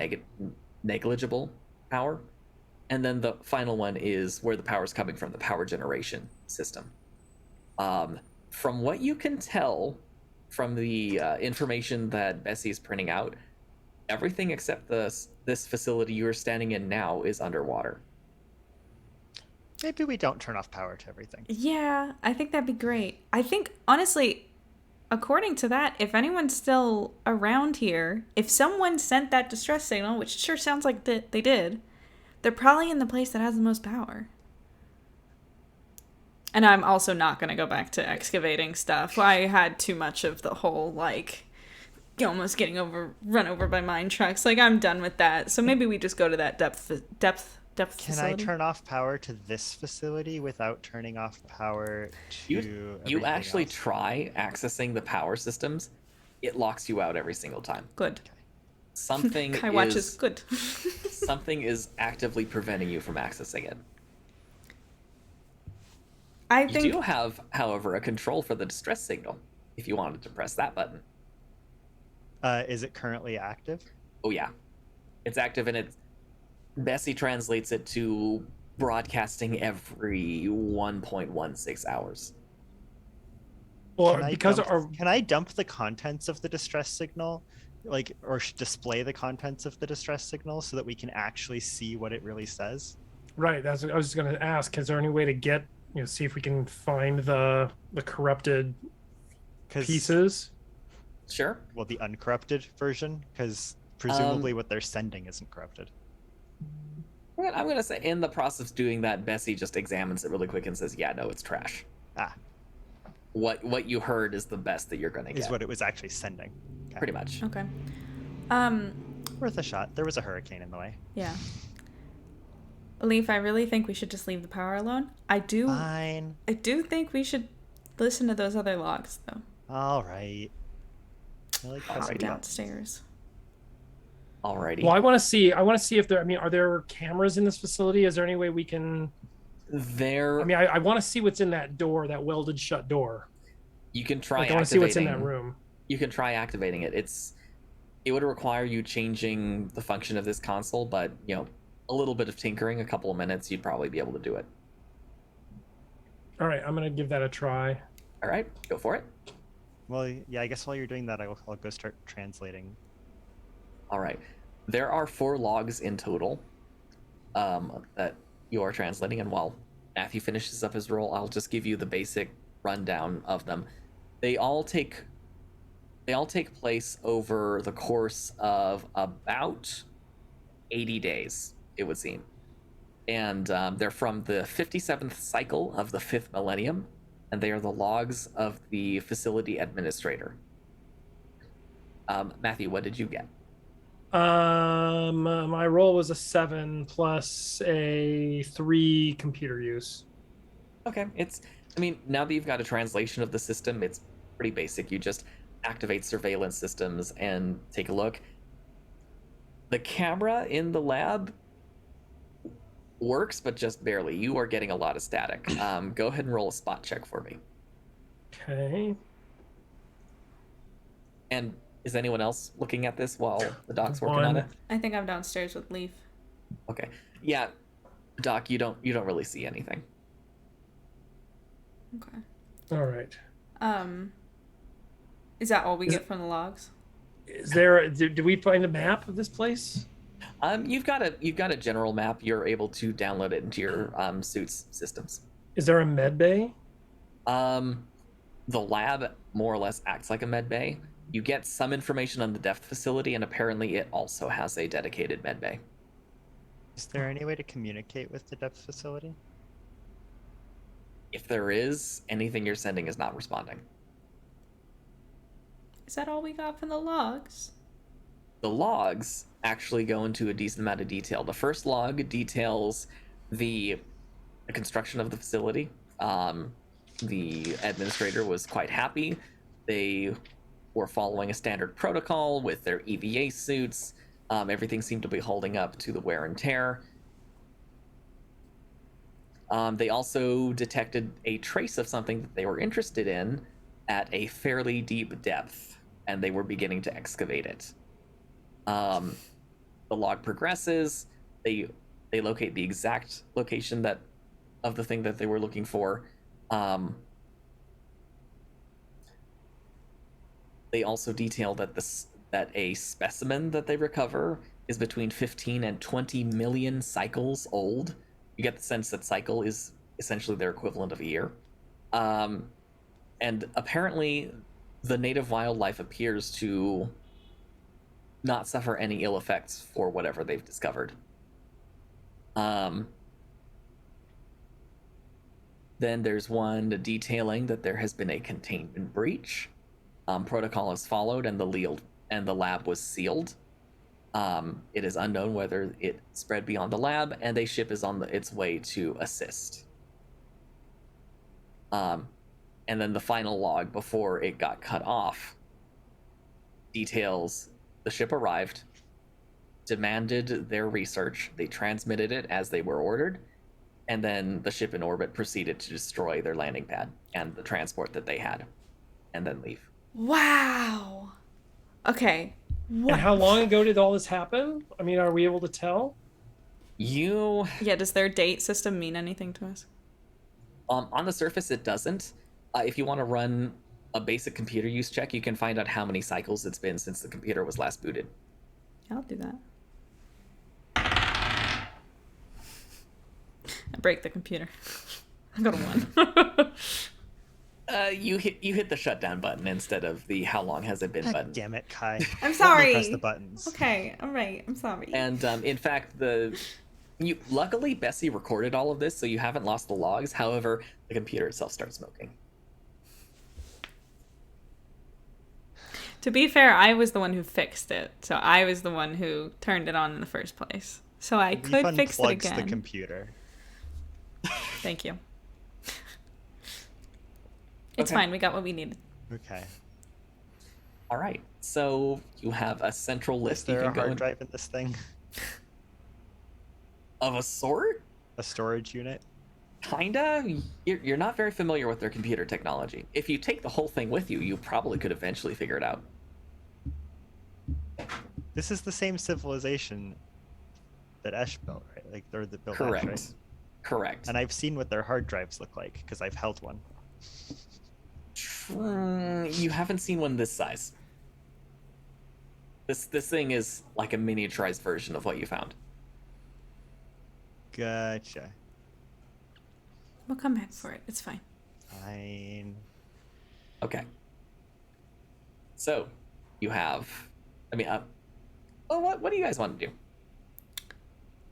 negligible power. And then the final one is where the power is coming from, the power generation system. From what you can tell from the information that Bessie is printing out, everything except this facility you're standing in now is underwater. Maybe we don't turn off power to everything. Yeah, I think that'd be great. I think, honestly, according to that, if anyone's still around here, if someone sent that distress signal, which sure sounds like they did, they're probably in the place that has the most power. And I'm also not going to go back to excavating stuff. I had too much of the whole, like, almost getting run over by mine trucks. Like, I'm done with that. So maybe we just go to that depth Can facility. I turn off power to this facility without turning off power to You everything actually else? try accessing the power systems. It locks you out every single time. Good. Something Kai watches. Good. something is actively preventing you from accessing it. I You think do have, however, a control for the distress signal if you wanted to press that button. Is it currently active? Oh yeah, it's active, and Bessie translates it to broadcasting every 1.16 hours. Well, because Can I dump the contents of the distress signal, like, or display the contents of the distress signal so that we can actually see what it really says? right, that's what I was just going to ask. Is there any way to get, see if we can find the corrupted 'Cause- pieces? Sure. Well, the uncorrupted version, because presumably what they're sending isn't corrupted. I'm gonna say in the process of doing that, Bessie just examines it really quick and says, "Yeah, no, it's trash. Ah, What you heard is the best that you're gonna is get." what it was actually sending. Okay. Pretty much. okay. Worth a shot. There was a hurricane in the way. Yeah. Leaf, I really think we should just leave the power alone. I do Fine. think we should listen to those other logs though. All right. I like Are pressing buttons. downstairs. Alrighty. Well, I want to see if there. I mean, are there cameras in this facility? Is there any way we can? There. I mean, I want to see what's in that door, that welded shut door. You can try Like, I want to see what's in that room. You can try activating it. It would require you changing the function of this console, but a little bit of tinkering, a couple of minutes, you'd probably be able to do it. All right, I'm gonna give that a try. All right, go for it. Well, yeah, I guess while you're doing that, I'll go start translating. All right. There are 4 logs in total that you are translating, and while Matthew finishes up his roll, I'll just give you the basic rundown of them. They all take place over the course of about 80 days, it would seem. And they're from the 57th cycle of the 5th millennium, and they are the logs of the facility administrator. Matthew, what did you get? My roll was a 7 plus a 3 computer use. Okay, now that you've got a translation of the system, it's pretty basic. You just activate surveillance systems and take a look. The camera in the lab works, but just barely. You are getting a lot of static. Go ahead and roll a spot check for me. Okay. And is anyone else looking at this while the doc's working on it? I think I'm downstairs with Leaf. Okay. Yeah, Doc, you don't really see anything. Okay. All right. Is that all we get from the logs? Is there? Do we find a map of this place? You've got a general map. You're able to download it into your suit's systems. Is there a med bay? The lab more or less acts like a med bay. You get some information on the depth facility, and apparently it also has a dedicated med bay. Is there any way to communicate with the depth facility? If there is, anything you're sending is not responding. Is that all we got from the logs? The logs actually go into a decent amount of detail. The first log details the construction of the facility. The administrator was quite happy. They were following a standard protocol with their EVA suits. Everything seemed to be holding up to the wear and tear. They also detected a trace of something that they were interested in at a fairly deep depth, and they were beginning to excavate it. The log progresses. They locate the exact location of the thing that they were looking for. They also detail that a specimen that they recover is between 15 and 20 million cycles old. You get the sense that cycle is essentially their equivalent of a year. And apparently, the native wildlife appears to not suffer any ill effects for whatever they've discovered. Then there's one detailing that there has been a containment breach. Protocol is followed, and the lab was sealed. It is unknown whether it spread beyond the lab, and a ship is on its way to assist. And then the final log before it got cut off details the ship arrived, demanded their research, they transmitted it as they were ordered, and then the ship in orbit proceeded to destroy their landing pad and the transport that they had, and then leave. Wow. Okay. What? And how long ago did all this happen? I mean, are we able to tell? Yeah, does their date system mean anything to us? On the surface, it doesn't. If you want to run a basic computer use check, you can find out how many cycles it's been since the computer was last booted. I'll do that. I break the computer. I got a 1. You hit the shutdown button instead of the how long has it been button. Damn it, Kai. I'm Let me sorry. press the buttons. Okay, all right. I'm sorry. And in fact, luckily Bessie recorded all of this, so you haven't lost the logs. However, the computer itself starts smoking. To be fair, I was the one who fixed it, so I was the one who turned it on in the first place. So I could fix it Unplugs again. the computer. Thank you. It's Okay. fine. We got what we needed. Okay. All right, so you have a central Is list you there can a go hard in, drive in this thing? of a sort. A storage unit? Kinda. You're not very familiar with their computer technology. If you take the whole thing with you, you probably could eventually figure it out. This is the same civilization that Esh built, right? Like they're the built Esh, Correct. right? Correct. And I've seen what their hard drives look like because I've held one. You haven't seen one this size. This thing is like a miniaturized version of what you found. Gotcha. We'll come back for it. It's fine. Fine. Okay. So, you have. I mean, well, what do you guys want to do?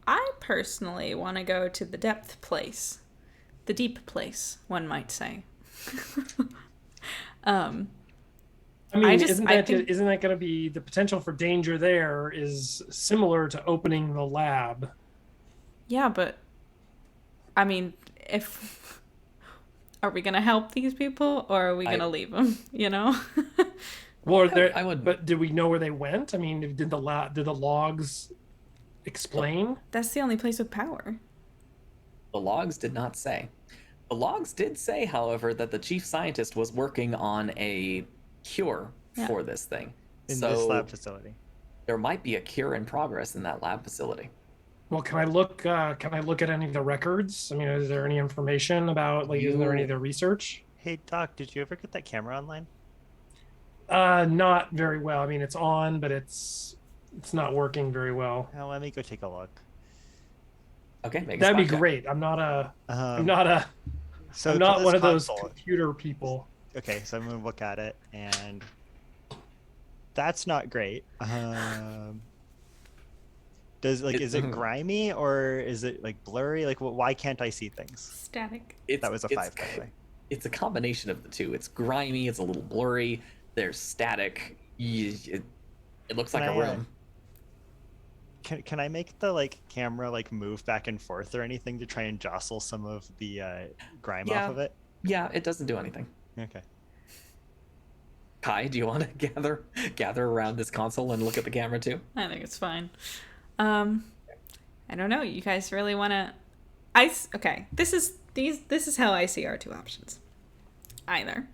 I personally want to go to the depth place. The deep place, one might say. I mean, isn't that going to be the potential for danger there is similar to opening the lab? Yeah, but I mean, if are we gonna help these people or are we gonna leave them? You know. Well, I would. But did we know where they went? I mean, did the logs explain? That's the only place with power. The logs did not say. The logs did say, however, that the chief scientist was working on a cure for this thing. In so this lab facility. there might be a cure in progress in that lab facility. Well, can I look? Can I look at any of the records? I mean, is there any information about is there any of the research? Hey Doc, did you ever get that camera online? Not very well. I mean, it's on, but it's not working very well. Oh, let me go take a look. Okay, make a That'd be spot check. great. I'm not So not to one this of those console- computer people. Okay, so I'm gonna look at it, and that's not great. Is it grimy or is it like blurry? Like, why can't I see things? Static. That was a 5, by the way. It's a combination of the two. It's grimy. It's a little blurry. There's static. It looks like a room. Can I make the camera move back and forth or anything to try and jostle some of the grime off of it? Yeah, it doesn't do anything. Okay. Kai, do you want to gather around this console and look at the camera too? I think it's fine. I don't know. You guys really want to? Okay. This is how I see our two options. Either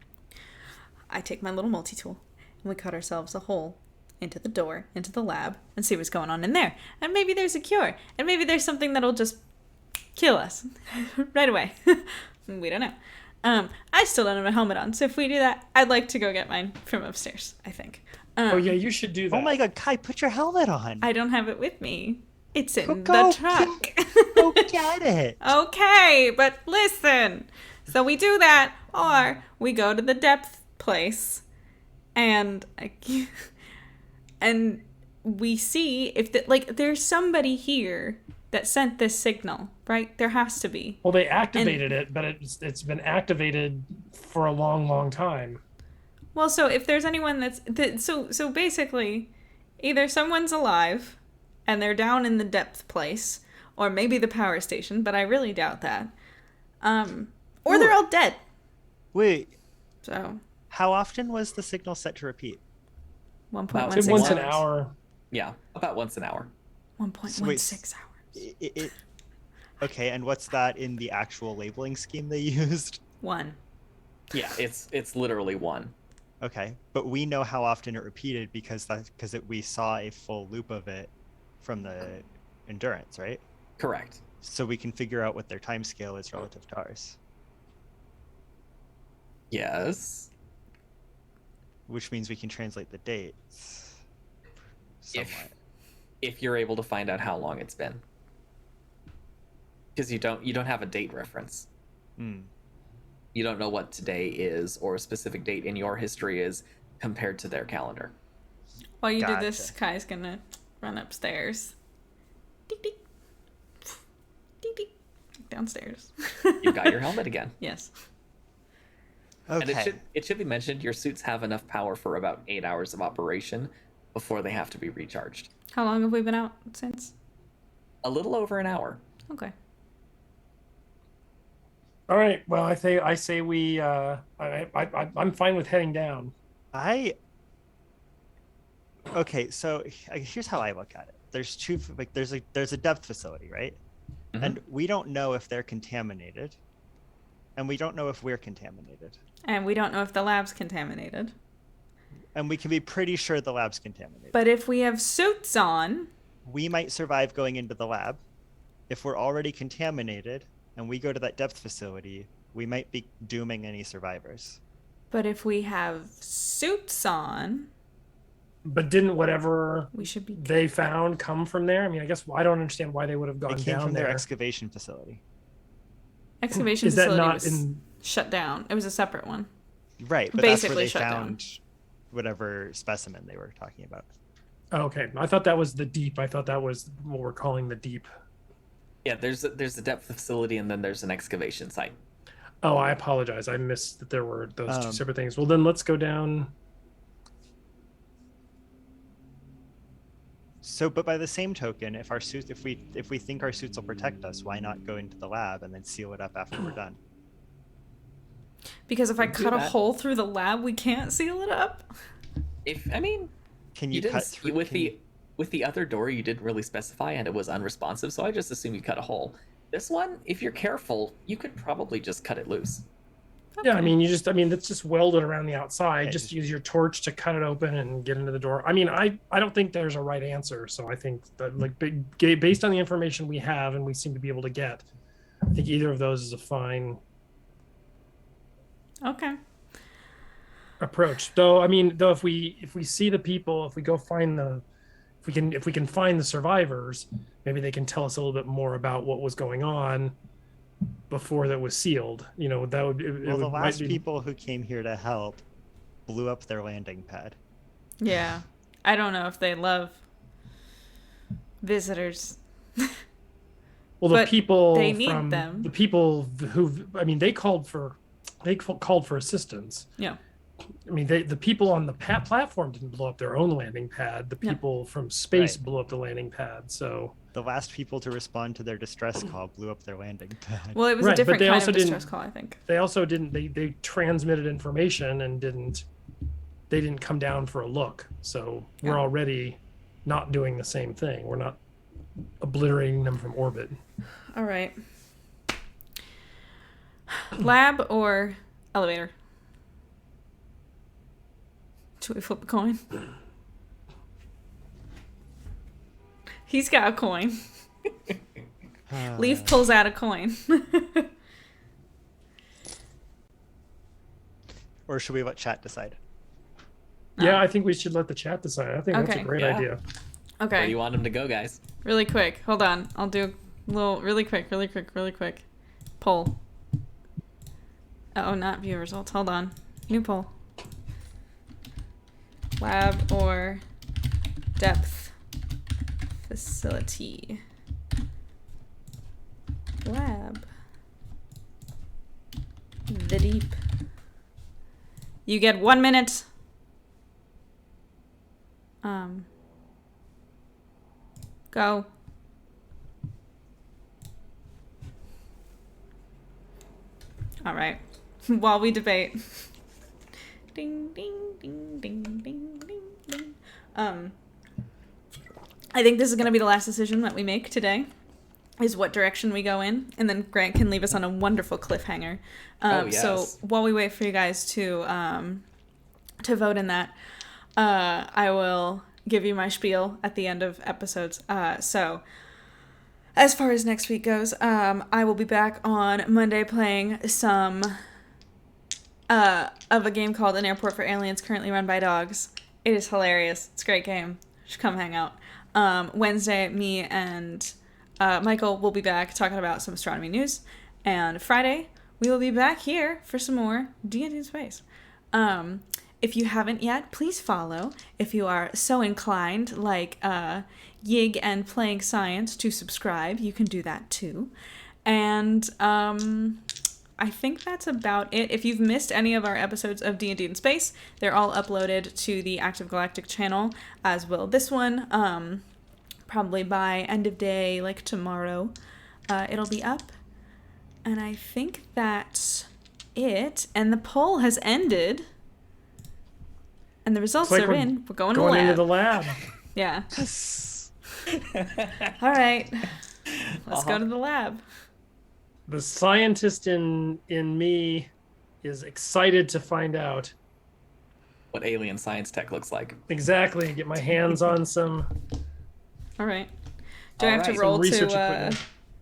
I take my little multi-tool and we cut ourselves a hole into the door, into the lab, and see what's going on in there. And maybe there's a cure. And maybe there's something that'll just kill us right away. We don't know. I still don't have a helmet on, so if we do that, I'd like to go get mine from upstairs, I think. Oh yeah, you should do that. Oh my god, Kai, put your helmet on. I don't have it with me. It's in Go the truck. Go get it. Okay, but listen. So we do that, or we go to the depth place, and we see if there's somebody here that sent this signal, right? There has to be. Well, they activated it, but it's been activated for a long, long time. Well, so if there's anyone so basically, either someone's alive, and they're down in the depth place, or maybe the power station, but I really doubt that. Or they're all dead. Wait, So how often was the signal set to repeat? 1.16 Once hours. an hour. Yeah, about once an hour. 1.16 hours. Okay, and what's that in the actual labeling scheme they used? 1. Yeah, it's literally 1. Okay, but we know how often it repeated because we saw a full loop of it from the endurance, right? Correct. So we can figure out what their time scale is relative to ours, Yes. which means we can translate the dates somewhat. If you're able to find out how long it's been. Because you don't have a date reference. Hmm. You don't know what today is or a specific date in your history is compared to their calendar. While you do Gotcha. this, Kai's gonna run upstairs. Ding, ding. Ding, ding. Downstairs. You've got your helmet again. Yes. Okay. And it should be mentioned your suits have enough power for about 8 hours of operation before they have to be recharged. How long have we been out since? A little over an hour. Okay. All right. Well, I say we. I'm fine with heading down. Okay, so here's how I look at it. There's there's a depth facility, right? Mhm. And we don't know if they're contaminated, and we don't know if we're contaminated, And we don't know if the lab's contaminated. and we can be pretty sure the lab's contaminated. But if we have suits on, We might survive going into the lab. If we're already contaminated and we go to that depth facility, we might be dooming any survivors. but if we have suits on, But didn't whatever we should be. they found come from there? I mean, I guess I don't understand why they would have gone It came down from there. their excavation facility. Excavation Is that facility not was in? shut down. It was a separate one. Right, but Basically that's shut where they down. found whatever specimen they were talking about. Oh, okay, I thought that was the deep. I thought that was what we're calling the deep. Yeah, there's a depth facility and then there's an excavation site. Oh, I apologize. I missed that there were those two Um, separate things. Well, then let's go down. So, but by the same token, if we think our suits will protect us, why not go into the lab and then seal it up after we're done? Because if I Do cut a that. hole through the lab, we can't seal it up. Can You you didn't cut through with the other door you didn't really specify and it was unresponsive, so I just assume you cut a hole. This one, if you're careful, you could probably just cut it loose. Yeah, I Okay. mean, that's just welded around the outside. Yeah, just just- use your torch to cut it open and get into the door. I mean, I don't think there's a right answer. So I think that based on the information we have and we seem to be able to get, I think either of those is a fine Okay. approach. Though, I mean, if we see the people, if we go find if we can find the survivors, maybe they can tell us a little bit more about what was going on before that was sealed. You know, that would. Well, the last people who came here to help blew up their landing pad. Yeah. I don't know if they love visitors. Well, the but people they need from them. the people who, I mean, they called for assistance. Yeah. I mean, the people on the platform didn't blow up their own landing pad. The Yeah. people from space Right. blew up the landing pad. So The last people to respond to their distress call blew up their landing pad. Well, it was Right, a but different they kind also of distress didn't- call, I think. they also didn't. They transmitted information and didn't they didn't come down for a look. So Yeah. we're already not doing the same thing. We're not obliterating them from orbit. All right. Lab or elevator? Should we flip a coin? He's got a coin. Leaf pulls out a coin. Or should we let chat decide? Yeah, I think we should let the chat decide. I think that's Okay. a great Yeah. idea. Where do Okay. you want him to go, guys? Really quick. Hold on. I'll do a little really quick. Poll. Oh, not view results. Hold on. New poll. Lab or depth facility? Lab. The deep. You get 1 minute. Go. All right. While we debate. Ding, ding, ding, ding, ding, ding, ding. I think this is going to be the last decision that we make today, is what direction we go in, and then Grant can leave us on a wonderful cliffhanger. Yes. So while we wait for you guys to vote in that, I will give you my spiel at the end of episodes. So as far as next week goes, I will be back on Monday playing some of a game called An Airport for Aliens, currently run by dogs. It is hilarious. It's a great game. You should come hang out. Wednesday, me and Michael will be back talking about some astronomy news. And Friday, we will be back here for some more D&D in Space. If you haven't yet, please follow. If you are so inclined, like Yig and Playing Science, to subscribe, you can do that too. And I think that's about it. If you've missed any of our episodes of D&D in Space, they're all uploaded to the Active Galactic channel, as will this one. Probably by end of day, like tomorrow, it'll be up. And I think that's it. And the poll has ended. And the results Looks like are we're in. We're going Going to the lab. into the lab. Yeah. Yes. All right. Let's go to the lab. The scientist in me is excited to find out What alien science tech looks like. exactly. Get my hands on some. All right. Do I have to Alright. roll Some research equipment.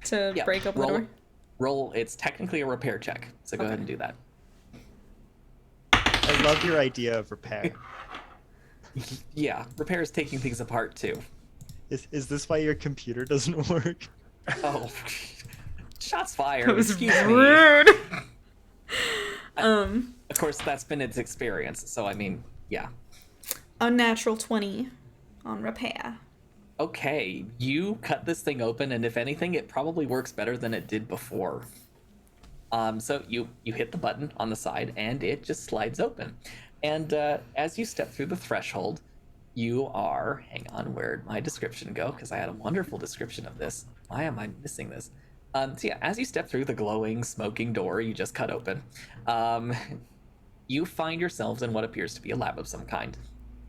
to Yeah, break open the door? Roll. It's technically a repair check, so go ahead and do that. I love your idea of repair. Yeah, repair is taking things apart too. Is this why your computer doesn't work? Oh, shots fired. That was Excuse me. rude. Of course, that's been its experience. So I mean, yeah. Unnatural 20 on repair. Okay, you cut this thing open, and if anything, it probably works better than it did before. So you hit the button on the side, and it just slides open. And as you step through the threshold, you are... Hang on, where'd my description go? Because I had a wonderful description of this. Why am I missing this? So yeah, as you step through the glowing, smoking door you just cut open, you find yourselves in what appears to be a lab of some kind.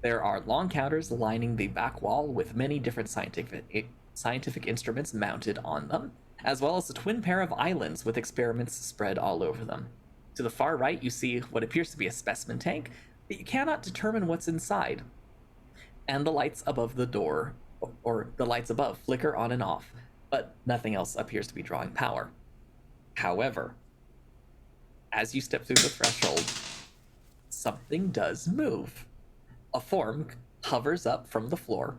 There are long counters lining the back wall with many different scientific instruments mounted on them, as well as a twin pair of islands with experiments spread all over them. To the far right, you see what appears to be a specimen tank, but you cannot determine what's inside. And the lights above the door, or the lights above, flicker on and off, but nothing else appears to be drawing power. However, as you step through the threshold, something does move. A form hovers up from the floor,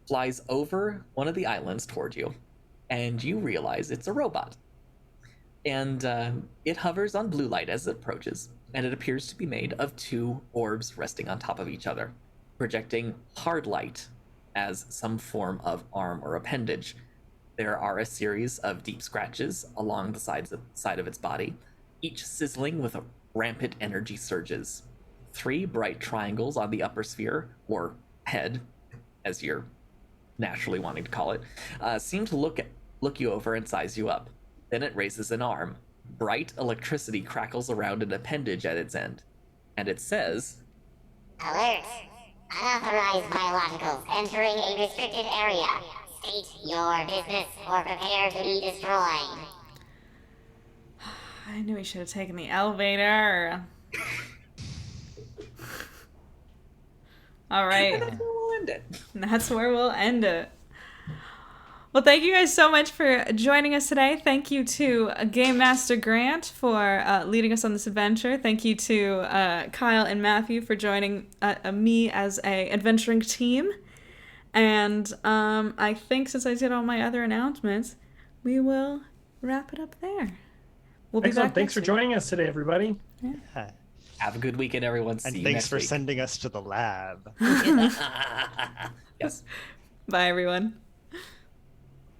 flies over one of the islands toward you, and you realize it's a robot. And it hovers on blue light as it approaches, and it appears to be made of two orbs resting on top of each other, projecting hard light as some form of arm or appendage. There are a series of deep scratches along the side of its body, each sizzling with rampant energy surges. 3 bright triangles on the upper sphere, or head, as you're naturally wanting to call it, seem to look you over and size you up. Then it raises an arm. Bright electricity crackles around an appendage at its end, and it says, Alert! Unauthorized biologicals entering a restricted area. State your business or prepare to be destroyed. I knew we should have taken the elevator. All right. That's where we'll end it. That's where we'll end it. Well, thank you guys so much for joining us today. Thank you to Game Master Grant for leading us on this adventure. Thank you to Kyle and Matthew for joining me as a adventuring team. And I think since I did all my other announcements, we will wrap it up there. We'll be Excellent. back Thanks for next week. joining us today, everybody. Have a good weekend, everyone. And See you thanks next for week. sending us to the lab. Yes. Bye, everyone.